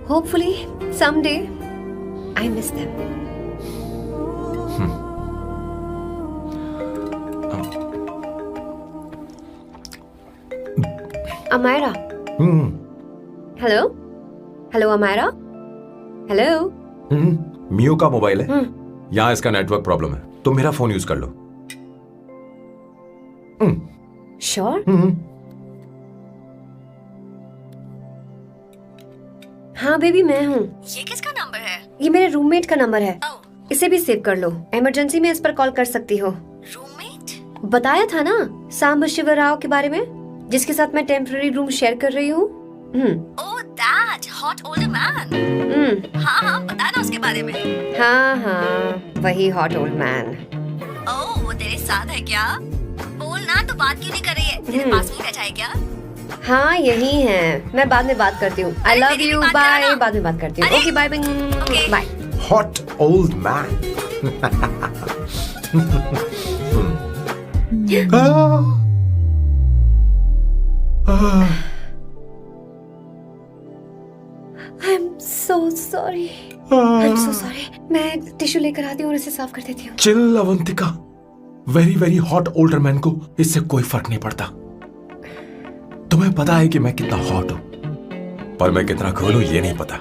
Hopefully someday I miss them. Amayra. Hello hello Amayra. Hello. मियो का मोबाइल है। यहाँ इसका नेटवर्क प्रॉब्लम है, तुम मेरा फोन यूज कर लो। श्योर? हाँ बेबी, मैं हूँ। ये किसका नंबर है? ये मेरे रूममेट का नंबर है। इसे भी सेव कर लो। इमरजेंसी में इस पर कॉल कर सकती हो। रूममेट? बताया था ना सांब शिवराव के बारे में, जिसके साथ मैं टेम्पररी रूम शेयर कर रही हूँ। Oh that hot old man. हाँ बता ना उसके बारे में। हाँ वही हॉट ओल्ड मैन। ओह वो तेरे साथ है क्या? बोल ना, तो बात क्यों नहीं कर रही है? तेरे पास में बैठा है क्या? हाँ यही है। मैं बाद में बात करती हूँ। I love you, bye. बाद में बात करती हूँ। Okay bye bye. Hot old man. I am so sorry. मैं टिश्यू लेकर आती हूँ और इसे साफ कर देती हूँ। Chill Avantika. Very very hot older man को इससे कोई फर्क नहीं पड़ता। तुम्हें पता है कि मैं कितना हॉट हूं, पर मैं कितना कूल हूं ये नहीं पता।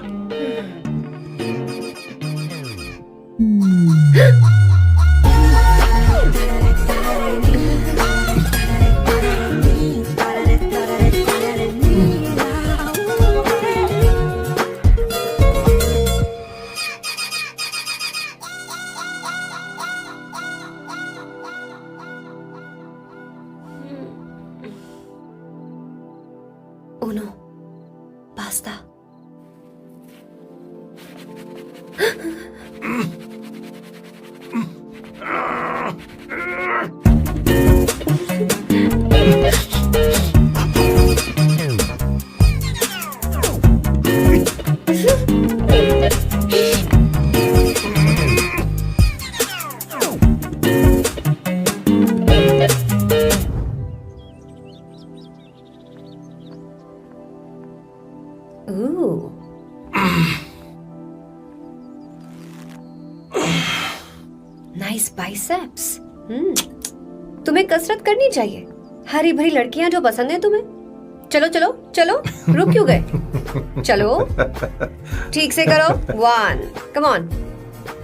Nice biceps. तुम्हें कसरत करनी चाहिए। हरी भरी लड़कियां जो पसंद है तुम्हें। चलो चलो चलो, रुक क्यों गए? चलो ठीक से करो। 1 कम ऑन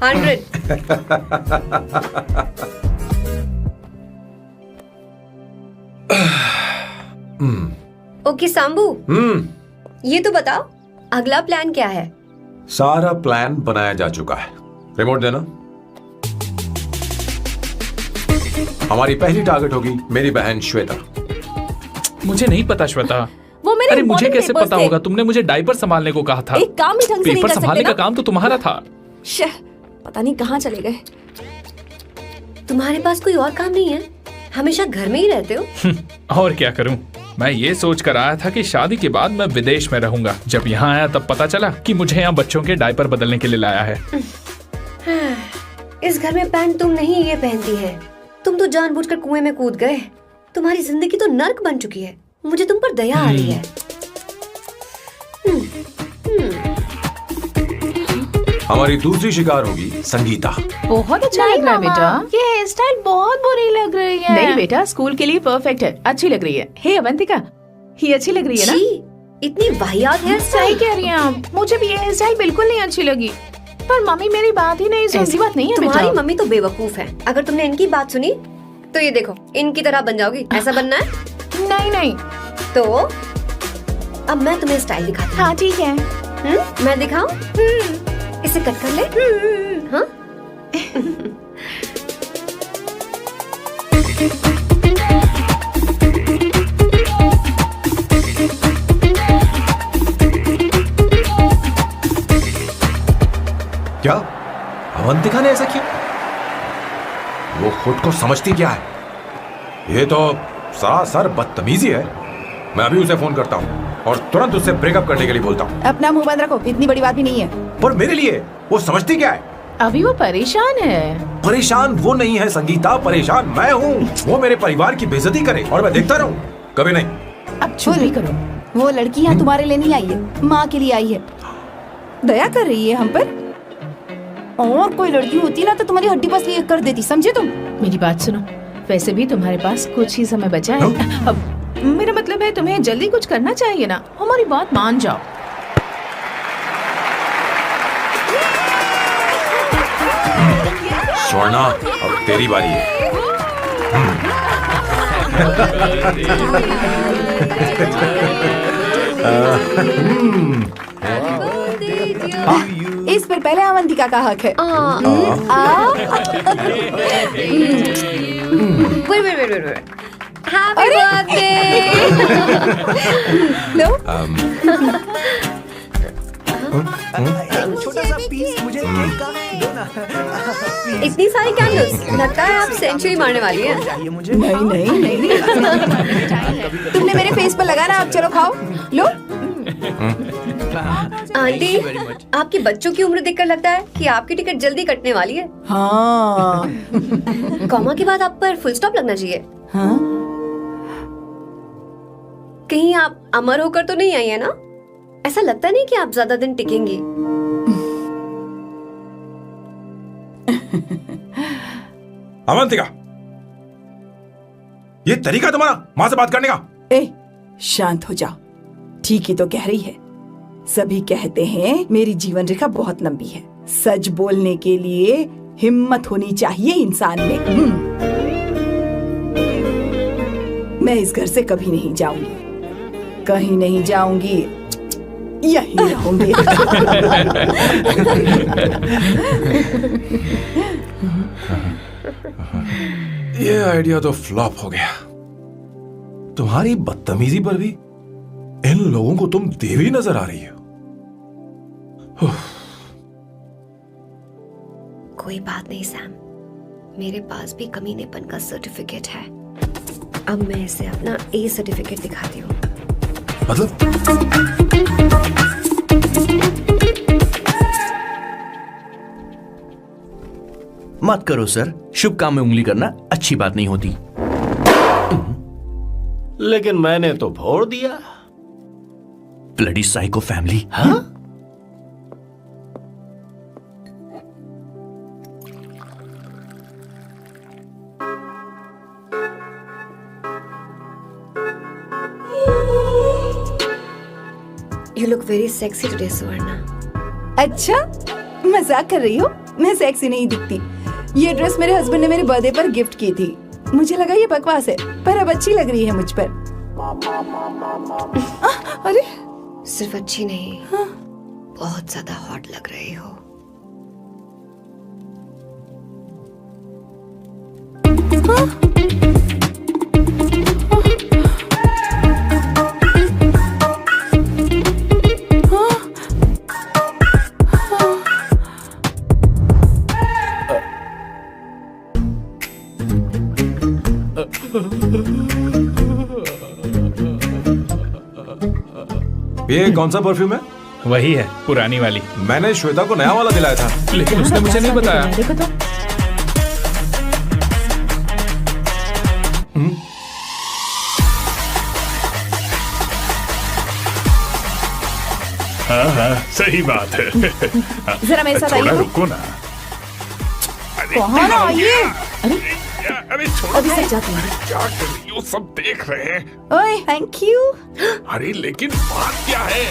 100। ओके सांबू, ये तो बताओ अगला प्लान क्या है? सारा प्लान बनाया जा चुका है। रिमोट देना। हमारी पहली टारगेट होगी मेरी बहन श्वेता। मुझे नहीं पता श्वेता। वो मेरे अरे मुझे important कैसे papers पता थे। होगा? तुमने मुझे डायपर संभालने को कहा था। एक काम ही ढंग से नहीं पेपर कर सकते संभालने ना? का काम तो तुम्हारा था। शह, पता नहीं कहाँ चले गए। तुम्हारे पास कोई और काम नहीं है? हमेशा घर में ही रहते हो। और क्या करूं? मैं ये सोच कर आया था कि शादी के बाद मैं विदेश में रहूंगा। जब यहाँ आया तब पता चला कि मुझे यहाँ बच्चों के डायपर बदलने के लिए लाया है। इस घर में पैंट तुम नहीं ये पहनती है। तुम तो जानबूझकर कुएं में कूद गए। तुम्हारी जिंदगी तो नर्क बन चुकी है। मुझे तुम पर दया आ रही है। हमारी दूसरी शिकार होगी संगीता। बहुत अच्छा लग रहा है बेटा। ये हेयर स्टाइल बहुत बुरी लग रही है। नहीं बेटा, स्कूल के लिए परफेक्ट है, अच्छी लग रही है। हे अवंतिका, ये अच्छी लग रही है ना? इतनी वाहियात हेयर सही कह रही हैं आप। मुझे भी ये हेयर स्टाइल बिल्कुल नहीं अच्छी लगी। पर मम्मी मेरी बात ही नहीं सुनती। ऐसी बात नहीं है। तुम्हारी मम्मी तो बेवकूफ है। अगर तुमने इनकी बात सुनी तो ये देखो इनकी तरह बन जाओगी। ऐसा बनना है? नहीं नहीं। तो अब मैं तुम्हें स्टाइल दिखाती हूँ। हाँ ठीक है। मैं दिखाऊं? इसे कट कर ले। हाँ? क्या अवंतिका ने ऐसा किया? वो खुद को समझती क्या है? ये तो सरासर बदतमीजी है। मैं अभी उसे फोन करता हूँ और तुरंत उससे ब्रेकअप करने के लिए बोलता हूँ। अपना मुंह बंद रखो, इतनी बड़ी बात भी नहीं है। पर मेरे लिए वो समझती क्या है? अभी वो परेशान है। परेशान वो नहीं है संगीता, परेशान मैं हूँ। वो मेरे परिवार की बेइज्जती करे और मैं देखता रहूँ? कभी नहीं। अब चुप भी करो। वो लड़की यहाँ तुम्हारे लिए नहीं आई है, माँ के लिए आई है। दया कर रही है हम पर। और कोई लड़की होती ना तो तुम्हारी हड्डी बस लिए कर देती, समझे तुम? मेरी बात सुनो, वैसे भी तुम्हारे पास कुछ ही समय बचा है। अब मेरा मतलब है तुम्हें जल्दी कुछ करना चाहिए ना। हमारी बात मान जाओ। स्वर्णा, अब तेरी बारी है। इस पर पहले अवंतिका का हक है। Happy birthday. लो। छोटा सा पीस मुझे केक का दो ना। इतनी सारी कैंडल्स, लगता है आप सेंचुरी मारने वाली है। नहीं नहीं नहीं। तुमने मेरे फेस पर लगाना, अब चलो खाओ। लो। आंटी, आपके बच्चों की उम्र देखकर लगता है कि आपकी टिकट जल्दी कटने वाली है। हाँ। कॉमा के बाद आप पर फुल स्टॉप लगना चाहिए। हाँ? कहीं आप अमर होकर तो नहीं आई है ना? ऐसा लगता नहीं कि आप ज्यादा दिन टिकेंगी। अवंतिका, ये तरीका तुम्हारा माँ से बात करने का? ए, शांत हो जाओ। ठीक ही तो कह रही है। सभी कहते हैं मेरी जीवन रेखा बहुत लंबी है। सच बोलने के लिए हिम्मत होनी चाहिए इंसान में। मैं इस घर से कभी नहीं जाऊंगी, कहीं नहीं जाऊंगी, यहीं रहूंगी। ये आइडिया तो फ्लॉप हो गया। तुम्हारी बदतमीजी पर भी इन लोगों को तुम देवी नजर आ रही हो। कोई बात नहीं सैम, मेरे पास भी कमीनेपन का सर्टिफिकेट है। अब मैं इसे अपना ए सर्टिफिकेट दिखाती हूँ। मत करो सर, शुभ काम में उंगली करना अच्छी बात नहीं होती। लेकिन मैंने तो भोर दिया। Bloody psycho family. हाँ? You look very sexy today, सुवर्णा। अच्छा, मजाक कर रही हो? मैं सेक्सी नहीं दिखती। ये ड्रेस मेरे हस्बैंड ने मेरे बर्थडे पर गिफ्ट की थी। मुझे लगा ये बकवास है, पर अब अच्छी लग रही है मुझ पर। अरे सिर्फ अच्छी नहीं, हाँ? बहुत ज्यादा हॉट लग रही हो। हाँ? ये कौन सा परफ्यूम है? वही है, पुरानी वाली। मैंने श्वेता को नया वाला दिलाया था, लेकिन उसने मुझे नहीं बताया। देखो तो। हाँ हाँ, सही बात है। जरा मेरे साथ थोड़ा आइए। रुको ना। कहाँ आइए? अरे छोड़ो। अभी से जाती हूँ। क्या कर रही हो? सब देख रहे हैं। ओए, थैंक यू। अरे लेकिन बात क्या है?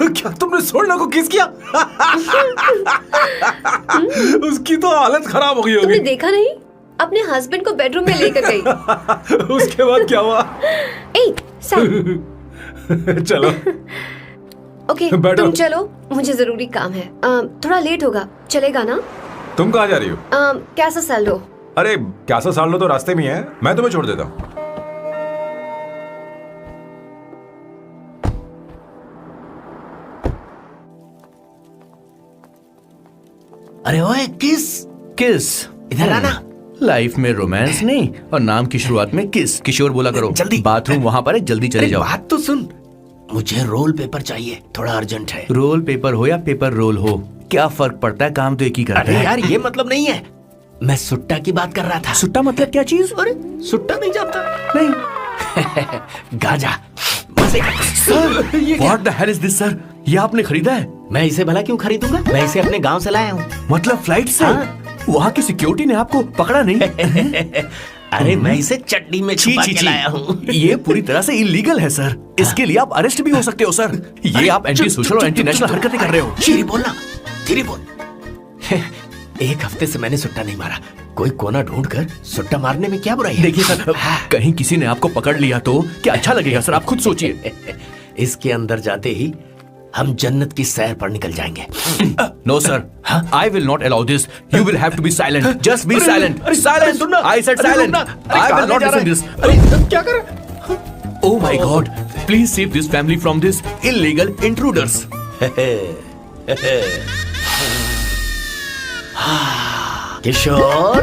क्या तुमने सोना को किस किया? उसकी तो हालत खराब हो गई होगी। तुमने देखा नहीं? अपने हस्बैंड को बेडरूम में लेकर गई। उसके बाद क्या हुआ? ए, सैम। चलो। ओके, तुम चलो, मुझे जरूरी काम है। थोड़ा लेट होगा, चलेगा ना? तुम कहाँ जा रही हो? कैसा सैल्डो? अरे कैसा साल तो रास्ते में है, मैं तुम्हें छोड़ देता हूँ। अरे ओए, किस किस इधर आना। लाइफ में रोमांस नहीं और नाम की शुरुआत में किस। किशोर बोला करो। जल्दी। बाथरूम वहाँ पर है, जल्दी चले जाओ। बात तो सुन, मुझे रोल पेपर चाहिए, थोड़ा अर्जेंट है। रोल पेपर हो या पेपर रोल हो, क्या फर्क पड़ता है, काम तो एक ही करता अरे है। यार ये मतलब नहीं है, मैं सुट्टा की बात कर रहा था। सुट्टा मतलब क्या चीज? अरे सुट्टा नहीं जानता? नहीं। Gaza. Sir, what the hell is this sir? ये आपने खरीदा है? मैं इसे भला क्यों खरीदूंगा? मैं इसे अपने गांव से लाया हूँ। मतलब फ्लाइट से? हाँ? वहाँ की सिक्योरिटी ने आपको पकड़ा नहीं? अरे मैं इसे चड्डी में छुपा के लाया हूँ। ये पूरी तरह से इलीगल है सर। इसके लिए आप अरेस्ट भी हो सकते हो सर। ये आप एंटी सोशल और एंटी नेशनल हरकतें कर रहे हो। धीरे बोलना, धीरे बोल। एक हफ्ते से मैंने सुट्टा नहीं मारा। कोई कोना ढूंढ कर सुट्टा मारने में क्या बुराई है? देखिए सर, कहीं किसी ने आपको पकड़ लिया तो क्या अच्छा लगेगा सर? आप खुद सोचिए। इसके अंदर जाते ही हम जन्नत की सैर पर निकल जाएंगे। No sir, I will not allow this. You will have to be silent. Just be silent. Silent. I said silent. I will not listen this. क्या कर? Oh my God! Please save this family from this illegal intruders. किशोर,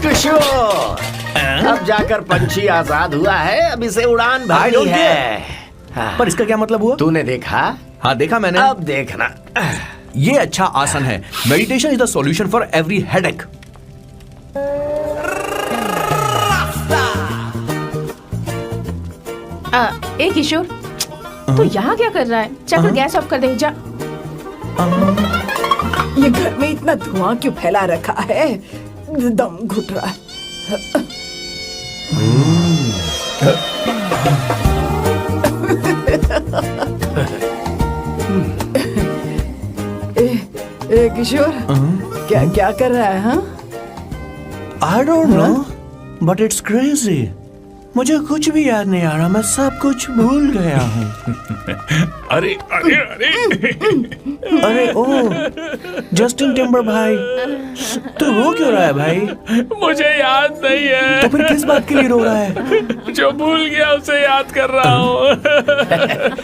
किशोर, अब जाकर पंछी आजाद हुआ है, अब इसे उड़ान भरनी है। पर इसका क्या मतलब हुआ? तूने देखा? हाँ देखा मैंने। अब देखना। ये अच्छा आसन है। Meditation is the solution for every headache. ए किशोर, तू यहाँ क्या कर रहा है? जाकर गैस ऑफ कर दे जा। ये घर में इतना धुआं क्यों फैला रखा है? दम घुट रहा है। ए किशोर, क्या क्या कर रहा है? हाँ? I don't know, but it's crazy. मुझे कुछ भी याद नहीं आ रहा, मैं सब कुछ भूल गया हूँ। अरे अरे अरे अरे ओ जस्टिन टिम्बर भाई, तू रो क्यों रहा है भाई? मुझे याद नहीं है। तो फिर किस बात के लिए रो रहा है? जो भूल गया उसे याद कर रहा हूँ।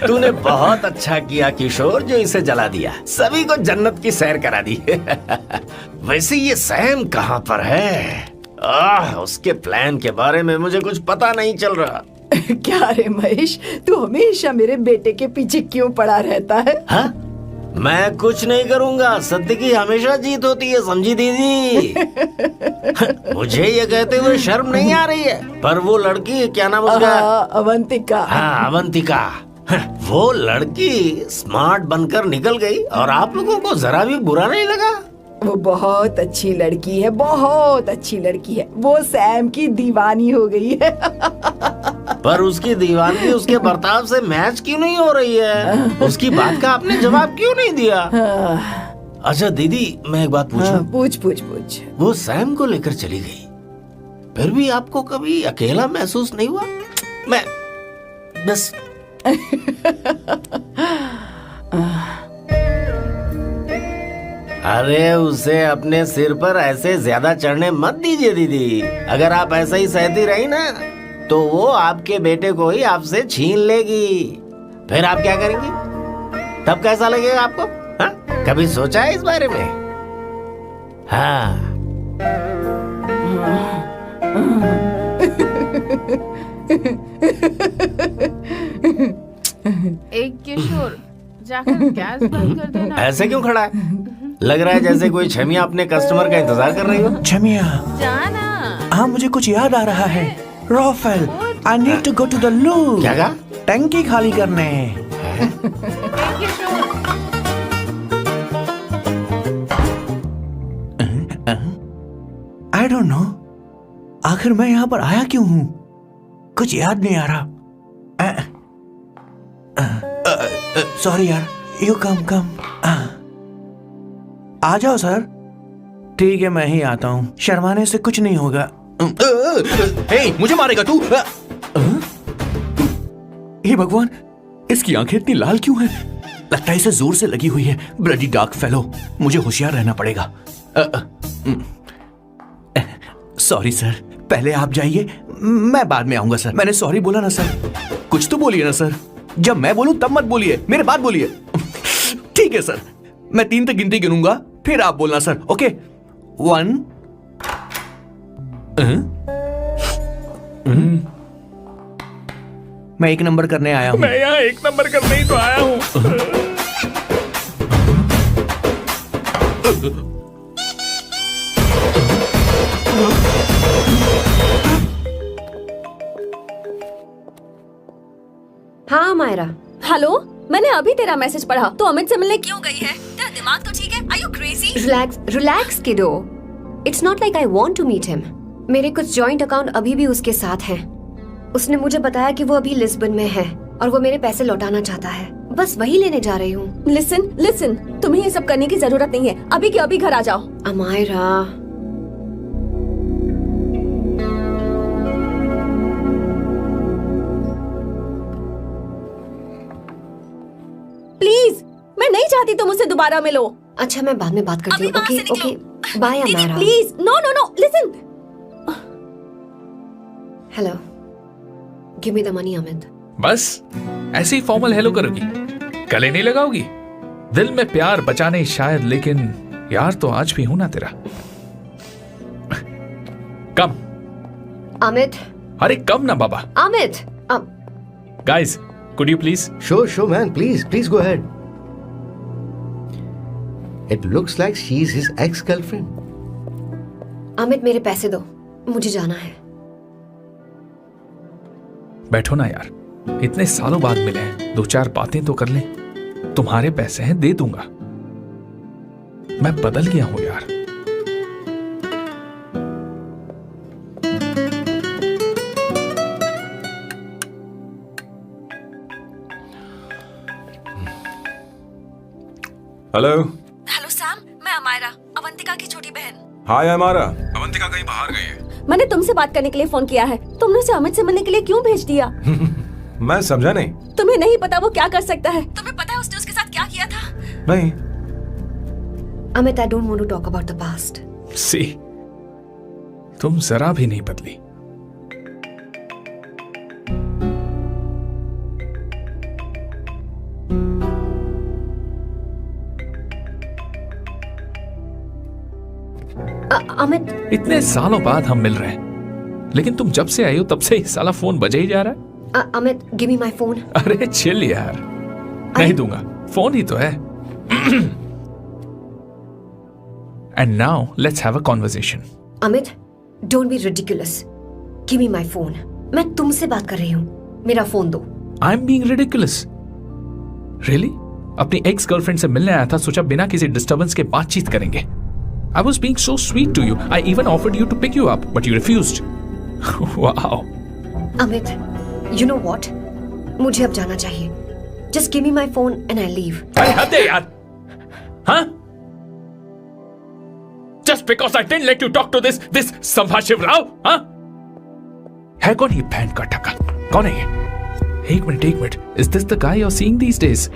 तूने बहुत अच्छा किया किशोर जो इसे जला दिया, सभी को जन्नत की सैर करा दी। वैसे ये सैम कहाँ पर है? उसके प्लान के बारे में मुझे कुछ पता नहीं चल रहा। क्या रे महेश, तू हमेशा मेरे बेटे के पीछे क्यों पड़ा रहता है? हाँ? मैं कुछ नहीं करूँगा, सत्य की हमेशा जीत होती है, समझी दीदी? मुझे ये कहते हुए शर्म नहीं आ रही है, पर वो लड़की, क्या नाम उसका? अवंतिका। हाँ, अवंतिका। वो लड़की स्मार्ट बनकर निकल गई और आप लोगों को जरा भी बुरा नहीं लगा? वो बहुत अच्छी लड़की है, बहुत अच्छी लड़की है। वो सैम की दीवानी हो गई है। पर उसकी दीवानगी उसके बर्ताव से मैच क्यों नहीं हो रही है? उसकी बात का आपने जवाब क्यों नहीं दिया? अच्छा दीदी, मैं एक बात पूछूं? पूछ पूछ पूछ। वो सैम को लेकर चली गई, फिर भी आपको कभी अकेला महसूस नहीं हुआ? मैं बस अरे उसे अपने सिर पर ऐसे ज्यादा चढ़ने मत दीजिए दीदी। अगर आप ऐसा ही सहती रही ना तो वो आपके बेटे को ही आपसे छीन लेगी, फिर आप क्या करेंगी? तब कैसा लगेगा आपको? हाँ? कभी सोचा है इस बारे में? हाँ। एक किशोर, जाकर गैस बंद कर देना। ऐसे क्यों खड़ा है? लग रहा है जैसे कोई छमिया अपने कस्टमर का इंतजार कर रही हो। छमिया? जाना। हाँ, मुझे कुछ याद आ रहा है। Rafael, I need to go to the loo. क्या कहा? टंकी खाली करने। आई डोंट नो, आखिर मैं यहाँ पर आया क्यों हूँ? कुछ याद नहीं आ रहा। सॉरी यार, यू कम कम। आ जाओ सर। ठीक है, मैं ही आता हूँ, शर्माने से कुछ नहीं होगा। हे, मुझे मारेगा तू? हे भगवान, इसकी आंखें इतनी लाल क्यों हैं? लगता है इसे जोर से लगी हुई है। ब्लडी डार्क फेलो, मुझे होशियार रहना पड़ेगा। सॉरी सर, पहले आप जाइए, मैं बाद में आऊंगा सर। मैंने सॉरी बोला ना सर? कुछ तो बोलिए ना सर। जब मैं बोलूं तब मत बोलिए, मेरे बाद बोलिए। ठीक है सर, मैं 3 तक गिनती गिनूंगा, फिर आप बोलना सर। ओके, 1। मैं 1 नंबर करने आया हूँ। मैं यहाँ 1 नंबर करने ही तो आया हूँ। हाँ मायरा। हेलो, मैंने अभी तेरा मैसेज पढ़ा। तो अमित से मिलने क्यों गई है? तेरा दिमाग तो ठीक है? Are you crazy? Relax kiddo. It's not like I want to meet him. मेरे कुछ जॉइंट अकाउंट अभी भी उसके साथ हैं। उसने मुझे बताया कि वो अभी लिस्बन में है और वो मेरे पैसे लौटाना चाहता है। बस वही लेने जा रही हूँ। लिसन, तुम्हें ये सब करने की जरूरत नहीं है। अभी के अभी घर आ जाओ। अमायरा, प्लीज, मैं नहीं चाहती तुम मुझसे दोबारा मिलो। अच्छा, मैं बाद में बात करती हूँ। Okay, bye Amaira. Please, no, listen. Hello, give me the money Amit. बस ऐसे ही फॉर्मल हेलो करोगी, गले नहीं लगाओगी? दिल में प्यार बचा नहीं शायद, लेकिन यार तो आज भी हूं ना तेरा। कम अमित। अरे कम ना बाबा। Amit. Guys, could you please? Sure, man. Please go ahead. It looks like she's his ex-girlfriend. Amit, मेरे पैसे दो, मुझे जाना है। बैठो ना यार, इतने सालों बाद मिले हैं, 2-4 बातें तो कर लें। तुम्हारे पैसे हैं, दे दूंगा। मैं बदल गया हूं यार। हेलो सैम, मैं अमायरा, अवंतिका की छोटी बहन। हाय अमारा। अवंतिका कहीं बाहर गई है। मैंने तुमसे बात करने के लिए फोन किया है। तुमने उसे अमित से मिलने के लिए क्यों भेज दिया? मैं समझा नहीं। तुम्हें नहीं पता वो क्या कर सकता है? तुम्हें पता है उसने उसके साथ क्या किया था? नहीं। Amit, I don't want to talk about the past. सी, तुम जरा भी नहीं बदली। अमित, इतने सालों बाद हम मिल रहे हैं, लेकिन तुम जब से आई हो तब से ये साला फोन बजे ही जा रहा है। Amit, give me my phone. अरे चिल यार, नहीं दूंगा, फोन ही तो है। And now let's have a conversation. Amit, don't be ridiculous. Give me my phone. मैं तुमसे बात कर रही हूँ, मेरा फोन दो। I'm being ridiculous. Really? अपनी एक्स गर्लफ्रेंड से मिलने आया था, सोचा बिना किसी डिस्टर्बेंस के बातचीत करेंगे। I was being so sweet to you. I even offered you to pick you up, but you refused. Wow. Amit, you know what? मुझे अब जाना चाहिए। Just give me my phone and I leave. अरे हद है यार, हाँ? Just because I didn't let you talk to this संभाशिव Rao, हाँ? है कौन ये बैंड का टक्का? कौन है ये? एक minute. Is this the guy you're seeing these days?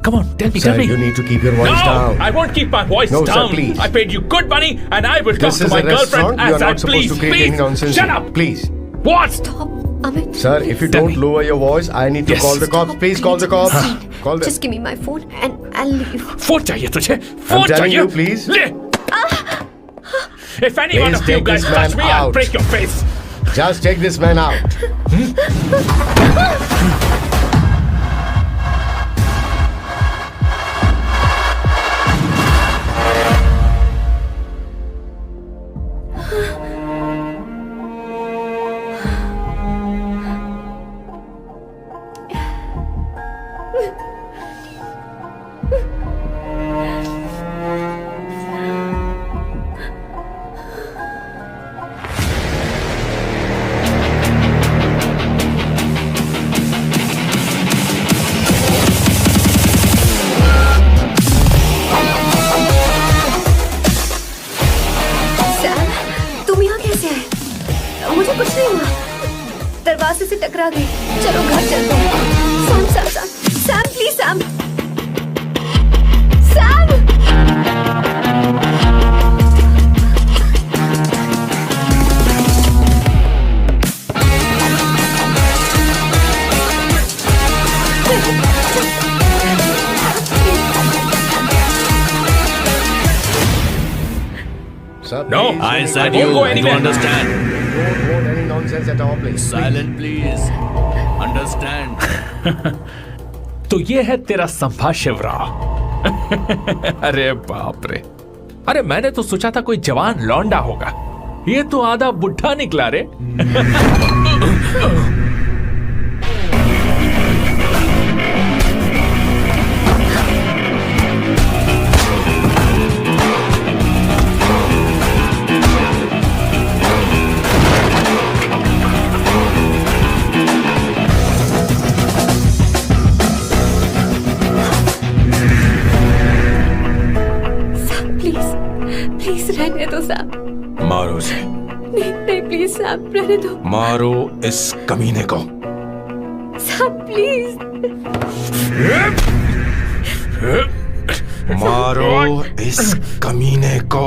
Come on, tell me. Sir, you need to keep your voice down. I won't keep my voice No, down. sir, please. I paid you good money and I will talk This to is my a restaurant. girlfriend You are as I not supposed please. to create any nonsense. Shut here. up. Please. What? Stop, Amit. Sir, if you don't lower your voice, I need to call the cops. Please call the cops. Call them. Just give me my phone and I'll leave. Phone चाहिए तुझे? I'm phone telling चाहिए? you, please. ले. If any one Please of you take guys this man touch me, I'll out. break your face. Just take this man out. Sam, तुम यहाँ कैसे आए? मुझे कुछ नहीं हुआ, दरवाजे से टकरा गई। चलो घर चलते हैं। Sam please Sam. Sir, No, please, I said won't you. go You anywhere. understand? Don't want any nonsense at all, please. Silent, please. Understand? तो ये है तेरा संभाशिव राव। अरे बाप रे, अरे मैंने तो सोचा था कोई जवान लौंडा होगा, ये तो आधा बुढ़ा निकला रे। प्लीज रहने दो सैम। मारो उसे, नहीं प्लीज सैम रहने दो। मारो इस कमीने को। Sam please. मारो इस कमीने को।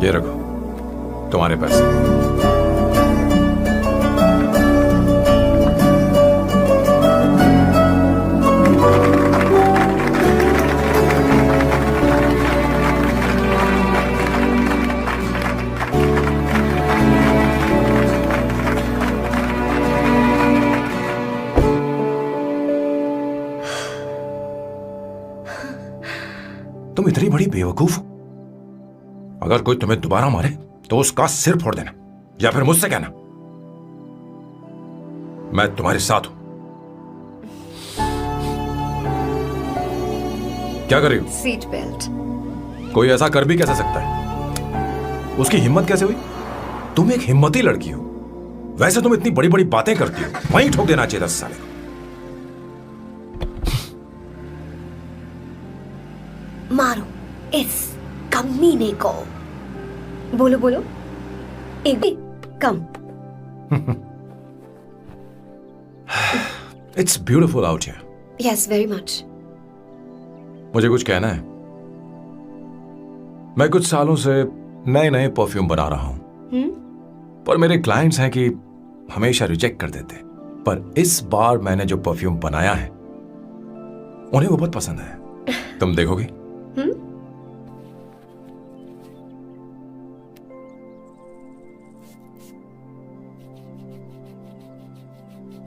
ये रखो तुम्हारे पैसे। इतनी बड़ी बेवकूफ हो? अगर कोई तुम्हें दोबारा मारे तो उसका सिर फोड़ देना, या फिर मुझसे कहना मैं तुम्हारे साथ हूं। क्या कर रही हो? Seat belt. कोई ऐसा कर भी कैसे सकता है? उसकी हिम्मत कैसे हुई? तुम एक हिम्मती लड़की हो, वैसे तुम इतनी बड़ी बड़ी बातें करती हो, वहीं ठोक देना चाहिए 10 साल को। मारो इस कमीने को। बोलो बोलो, एक भी कम। It's beautiful out here. Yes, very much. मुझे कुछ कहना है। मैं कुछ सालों से नए नए परफ्यूम बना रहा हूं, पर मेरे क्लाइंट्स हैं कि हमेशा रिजेक्ट कर देते, पर इस बार मैंने जो परफ्यूम बनाया है उन्हें वो बहुत पसंद है। तुम देखोगी?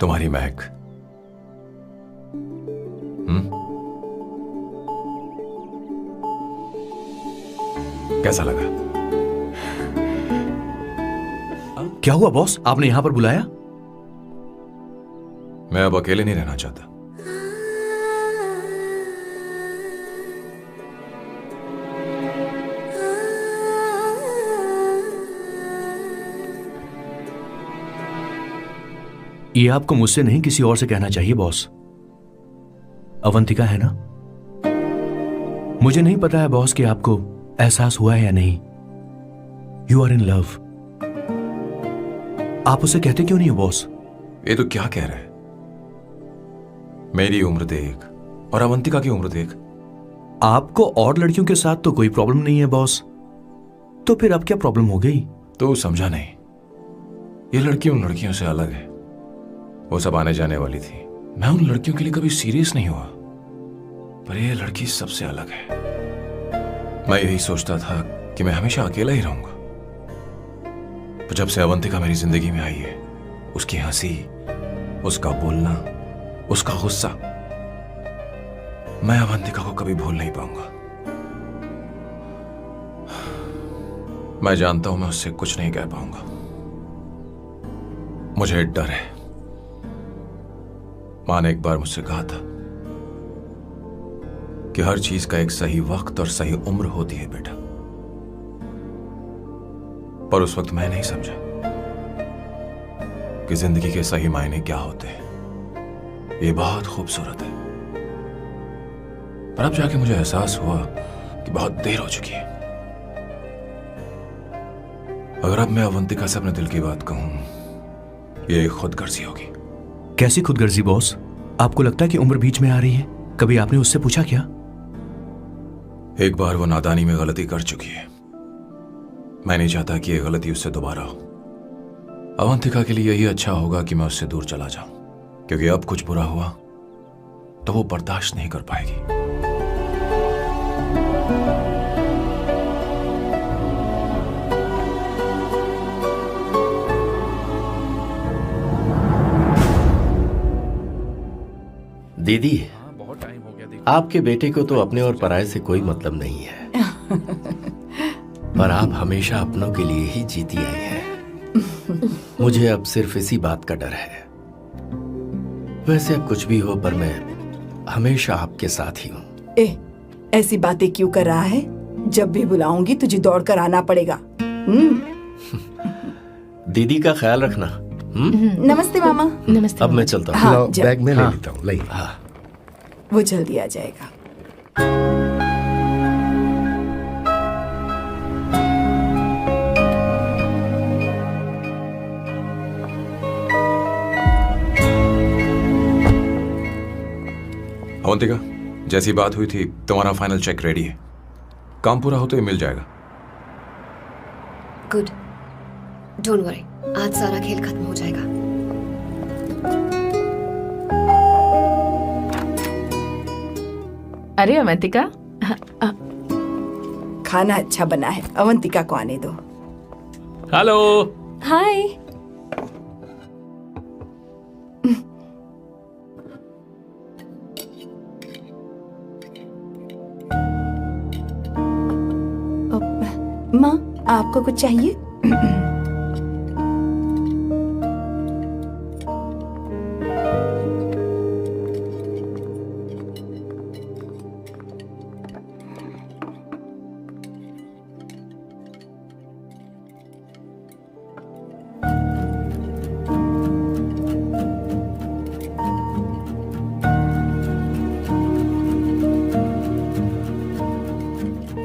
तुम्हारी महक। कैसा लगा? क्या हुआ बॉस, आपने यहां पर बुलाया? मैं अब अकेले नहीं रहना चाहता। ये आपको मुझसे नहीं किसी और से कहना चाहिए बॉस। अवंतिका है ना? मुझे नहीं पता है बॉस कि आपको एहसास हुआ है या नहीं। You are in love. आप उसे कहते क्यों नहीं हो बॉस? ये तो क्या कह रहे हैं? मेरी उम्र देख और अवंतिका की उम्र देख। आपको और लड़कियों के साथ तो कोई प्रॉब्लम नहीं है बॉस, तो फिर अब क्या प्रॉब्लम हो गई? तो समझा नहीं। ये लड़की उन लड़कियों से अलग है। वो सब आने जाने वाली थी। मैं उन लड़कियों के लिए कभी सीरियस नहीं हुआ, पर ये लड़की सबसे अलग है। मैं यही सोचता था कि मैं हमेशा अकेला ही रहूंगा, पर जब से अवंतिका मेरी जिंदगी में आई है, उसकी हंसी, उसका बोलना, उसका गुस्सा, मैं अवंतिका को कभी भूल नहीं पाऊंगा। मैं जानता हूं मैं उससे कुछ नहीं कह पाऊंगा। मुझे डर है। मां ने एक बार मुझसे कहा था कि हर चीज का एक सही वक्त और सही उम्र होती है बेटा, पर उस वक्त मैं नहीं समझा कि जिंदगी के सही मायने क्या होते हैं। ये बहुत खूबसूरत है, पर अब जाके मुझे एहसास हुआ कि बहुत देर हो चुकी है। अगर अब मैं अवंतिका से अपने दिल की बात कहूं, ये खुदगर्जी होगी। कैसी खुदगर्जी बॉस? आपको लगता है कि उम्र बीच में आ रही है? कभी आपने उससे पूछा क्या? एक बार वो नादानी में गलती कर चुकी है। मैं नहीं चाहता कि ये गलती उससे दोबारा हो। अवंतिका के लिए यही अच्छा होगा कि मैं उससे दूर चला जाऊं, क्योंकि अब कुछ बुरा हुआ तो वो बर्दाश्त नहीं कर पाएगी। दीदी, आपके बेटे को तो अपने और पराये से कोई मतलब नहीं है, पर आप हमेशा अपनों के लिए ही जीती आई हैं। मुझे अब सिर्फ इसी बात का डर है। वैसे अब कुछ भी हो, पर मैं हमेशा आपके साथ ही हूँ। ऐसी बातें क्यों कर रहा है? जब भी बुलाऊंगी तुझे दौड़ कर आना पड़ेगा। दीदी का ख्याल रखना। नमस्ते मामा। नमस्ते। अब मैं चलता हूँ। हाँ, बैग में ले लेता हूँ। हाँ, वो जल्दी आ जाएगा। अवंतिका, जैसी बात हुई थी तुम्हारा फाइनल चेक रेडी है। काम पूरा हो तो ये मिल जाएगा। गुड, डोंट वरी, आज सारा खेल खत्म हो जाएगा। अरे अवंतिका, खाना अच्छा बना है, अवंतिका को आने दो। हेलो। हाय। आपको कुछ चाहिए?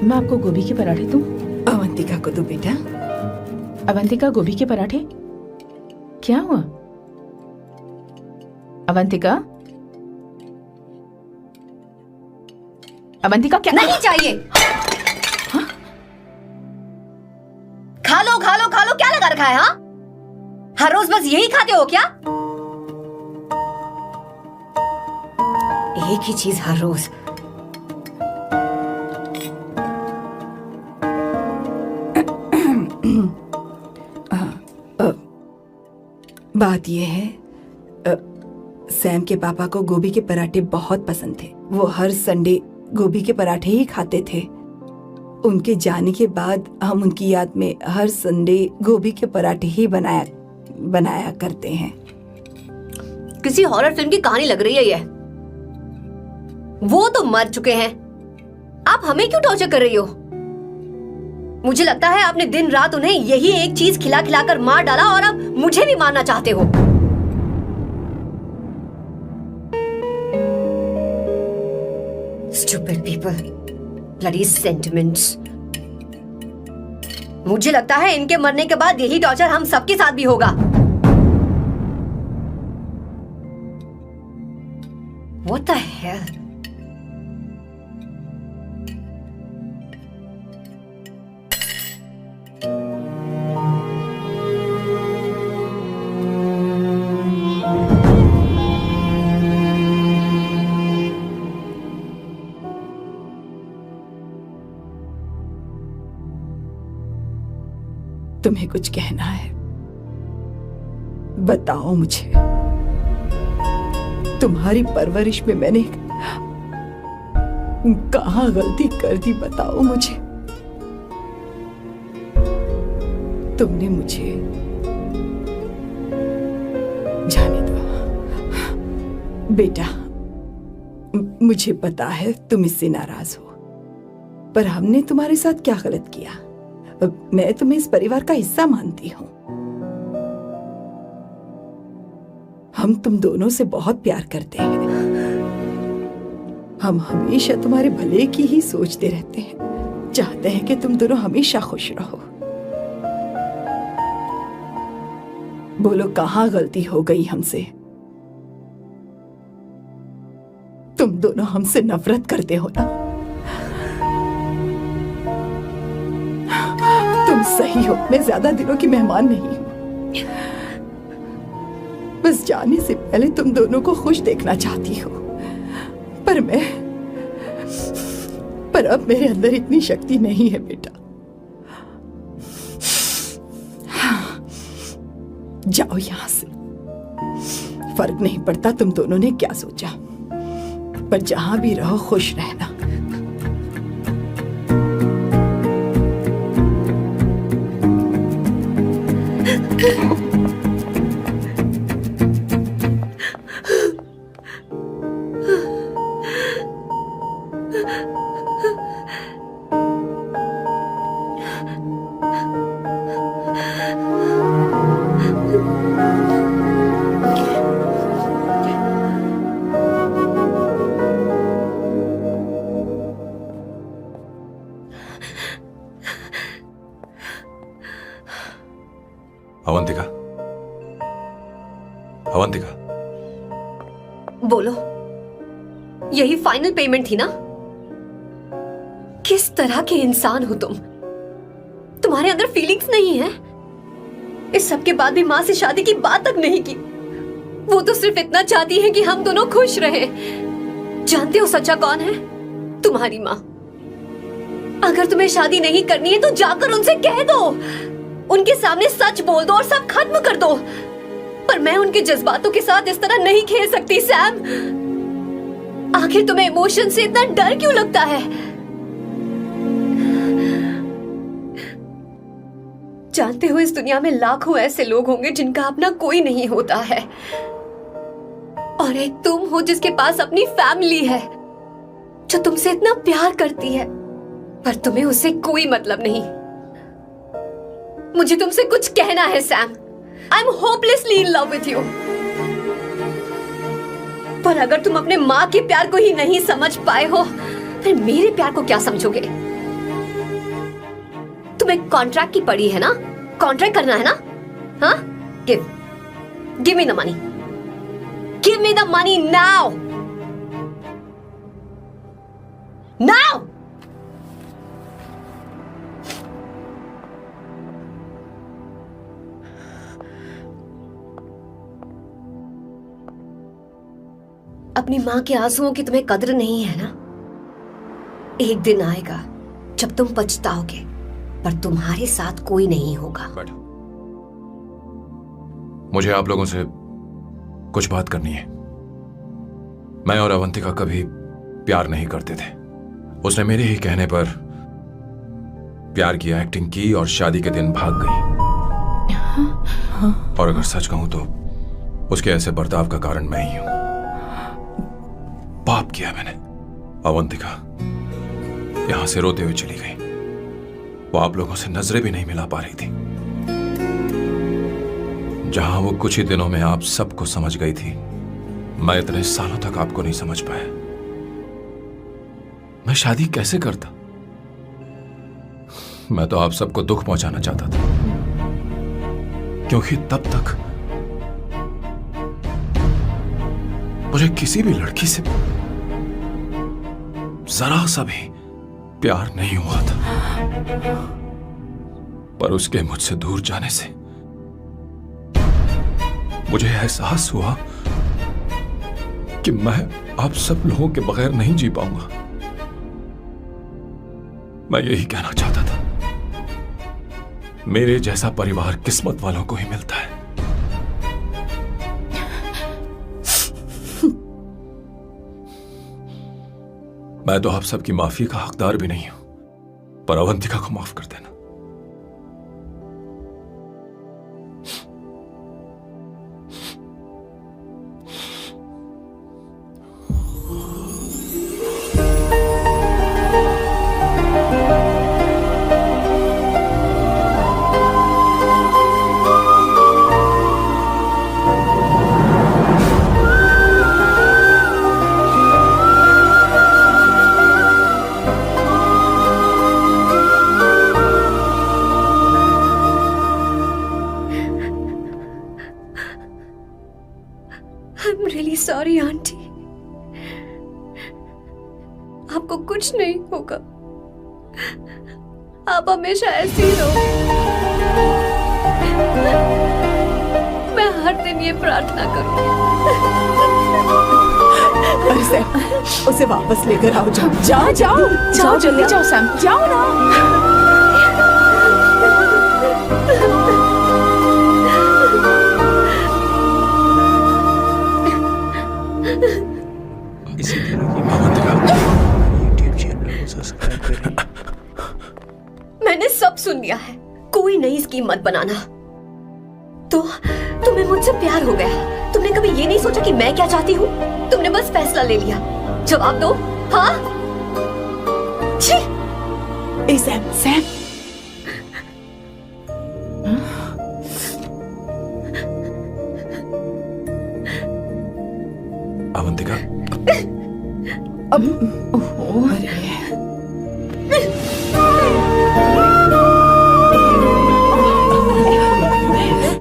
मैं आपको गोभी के पराठे दूं? अवंतिका को दो बेटा। अवंतिका, गोभी के पराठे? क्या हुआ अवंतिका? अवंतिका क्या? नहीं चाहिए। खा लो खा लो खा लो, क्या लगा रखा है? हाँ, हर रोज बस यही खाते हो क्या? एक ही चीज हर रोज। बात यह है, सैम के पापा को गोभी के पराठे बहुत पसंद थे। वो हर संडे गोभी के पराठे ही खाते थे। उनके जाने के बाद हम उनकी याद में हर संडे गोभी के पराठे ही बनाया करते हैं। किसी हॉरर फिल्म की कहानी लग रही है ये। वो तो मर चुके हैं, आप हमें क्यों टॉर्चर कर रही हो? मुझे लगता है आपने दिन रात उन्हें यही एक चीज खिला खिलाकर मार डाला और अब मुझे भी मारना चाहते हो। Stupid people, bloody sentiments। मुझे लगता है इनके मरने के बाद यही टॉर्चर हम सबके साथ भी होगा। What the hell? तुम्हें कुछ कहना है? बताओ मुझे। तुम्हारी परवरिश में मैंने कहाँ गलती कर दी, बताओ मुझे। तुमने मुझे जाने दो बेटा। मुझे पता है तुम इससे नाराज हो, पर हमने तुम्हारे साथ क्या गलत किया? मैं तुम्हें इस परिवार का हिस्सा मानती हूँ। हम तुम दोनों से बहुत प्यार करते हैं। हम हमेशा तुम्हारे भले की ही सोचते रहते हैं, चाहते हैं कि तुम दोनों हमेशा खुश रहो। बोलो कहाँ गलती हो गई हमसे? तुम दोनों हमसे नफरत करते हो ना? तुम सही हो, मैं ज्यादा दिनों की मेहमान नहीं हूं। बस जाने से पहले तुम दोनों को खुश देखना चाहती हो, पर अब मेरे अंदर इतनी शक्ति नहीं है बेटा। जाओ यहां से। फर्क नहीं पड़ता तुम दोनों ने क्या सोचा, पर जहां भी रहो खुश रहना। अवंतिका, अवंतिका, बोलो, यही फाइनल पेमेंट थी ना? किस तरह के इंसान हो तुम? तुम्हारे अंदर फीलिंग्स नहीं है? इस सब के बाद भी माँ से शादी की बात तक नहीं की। वो तो सिर्फ इतना चाहती है कि हम दोनों खुश रहें। जानते हो सच्चा कौन है? तुम्हारी माँ। अगर तुम्हें शादी नहीं करनी है तो जाकर उनसे कह दो, उनके सामने सच बोल दो और सब खत्म कर दो। पर मैं उनके जज्बातों के साथ इस तरह नहीं खेल सकती सैम। आखिर तुम्हें इमोशन से इतना डर क्यों लगता है? जानते हो इस दुनिया में लाखों ऐसे लोग होंगे जिनका अपना कोई नहीं होता है, और एक तुम हो जिसके पास अपनी फैमिली है जो तुमसे इतना प्यार करती है, पर तुम्हें उससे कोई मतलब नहीं। मुझे तुमसे कुछ कहना है Sam. I am hopelessly in love with you. पर अगर तुम अपने माँ के प्यार को ही नहीं समझ पाए हो, फिर मेरे प्यार को क्या समझोगे? तुम्हें कॉन्ट्रैक्ट की पड़ी है ना, कॉन्ट्रैक्ट करना है ना? हाँ, give me the money, give me the money now, now. अपनी माँ के आंसुओं की तुम्हें कद्र नहीं है ना? एक दिन आएगा जब तुम पछताओगे, पर तुम्हारे साथ कोई नहीं होगा। मुझे आप लोगों से कुछ बात करनी है। मैं और अवंतिका कभी प्यार नहीं करते थे। उसने मेरे ही कहने पर प्यार की एक्टिंग की और शादी के दिन भाग गई। और अगर सच कहूं तो उसके ऐसे बर्ताव का कारण मैं ही हूं। पाप किया मैंने। अवंतिका यहां से रोते हुए चली गई। वो आप लोगों से नजरें भी नहीं मिला पा रही थी। जहां वो कुछ ही दिनों में आप सबको समझ गई थी, मैं इतने सालों तक आपको नहीं समझ पाया। मैं शादी कैसे करता? मैं तो आप सबको दुख पहुंचाना चाहता था, क्योंकि तब तक मुझे किसी भी लड़की से जरा सा भी प्यार नहीं हुआ था। पर उसके मुझसे दूर जाने से मुझे एहसास हुआ कि मैं आप सब लोगों के बगैर नहीं जी पाऊंगा। मैं यही कहना चाहता था, मेरे जैसा परिवार किस्मत वालों को ही मिलता है। मैं तो आप सबकी माफी का हकदार भी नहीं हूं, पर अवंतिका को माफ कर देना। सॉरी आंटी, आपको कुछ नहीं होगा। आप हमेशा ऐसी ही रहो। मैं हर दिन ये प्रार्थना करूंगी। उसे वापस लेकर आओ। जाओ जाओ जाओ जाओ, जल्दी जाओ सैम, जाओ ना। मैंने सब सुन लिया है। कोई नई स्कीम मत बनाना। तो तुम्हें मुझसे प्यार हो गया। तुमने कभी ये नहीं सोचा कि मैं क्या चाहती हूँ? तुमने बस फैसला ले लिया। जवाब दो। हाँ? छी! Sam, Sam. अवंतिका, अब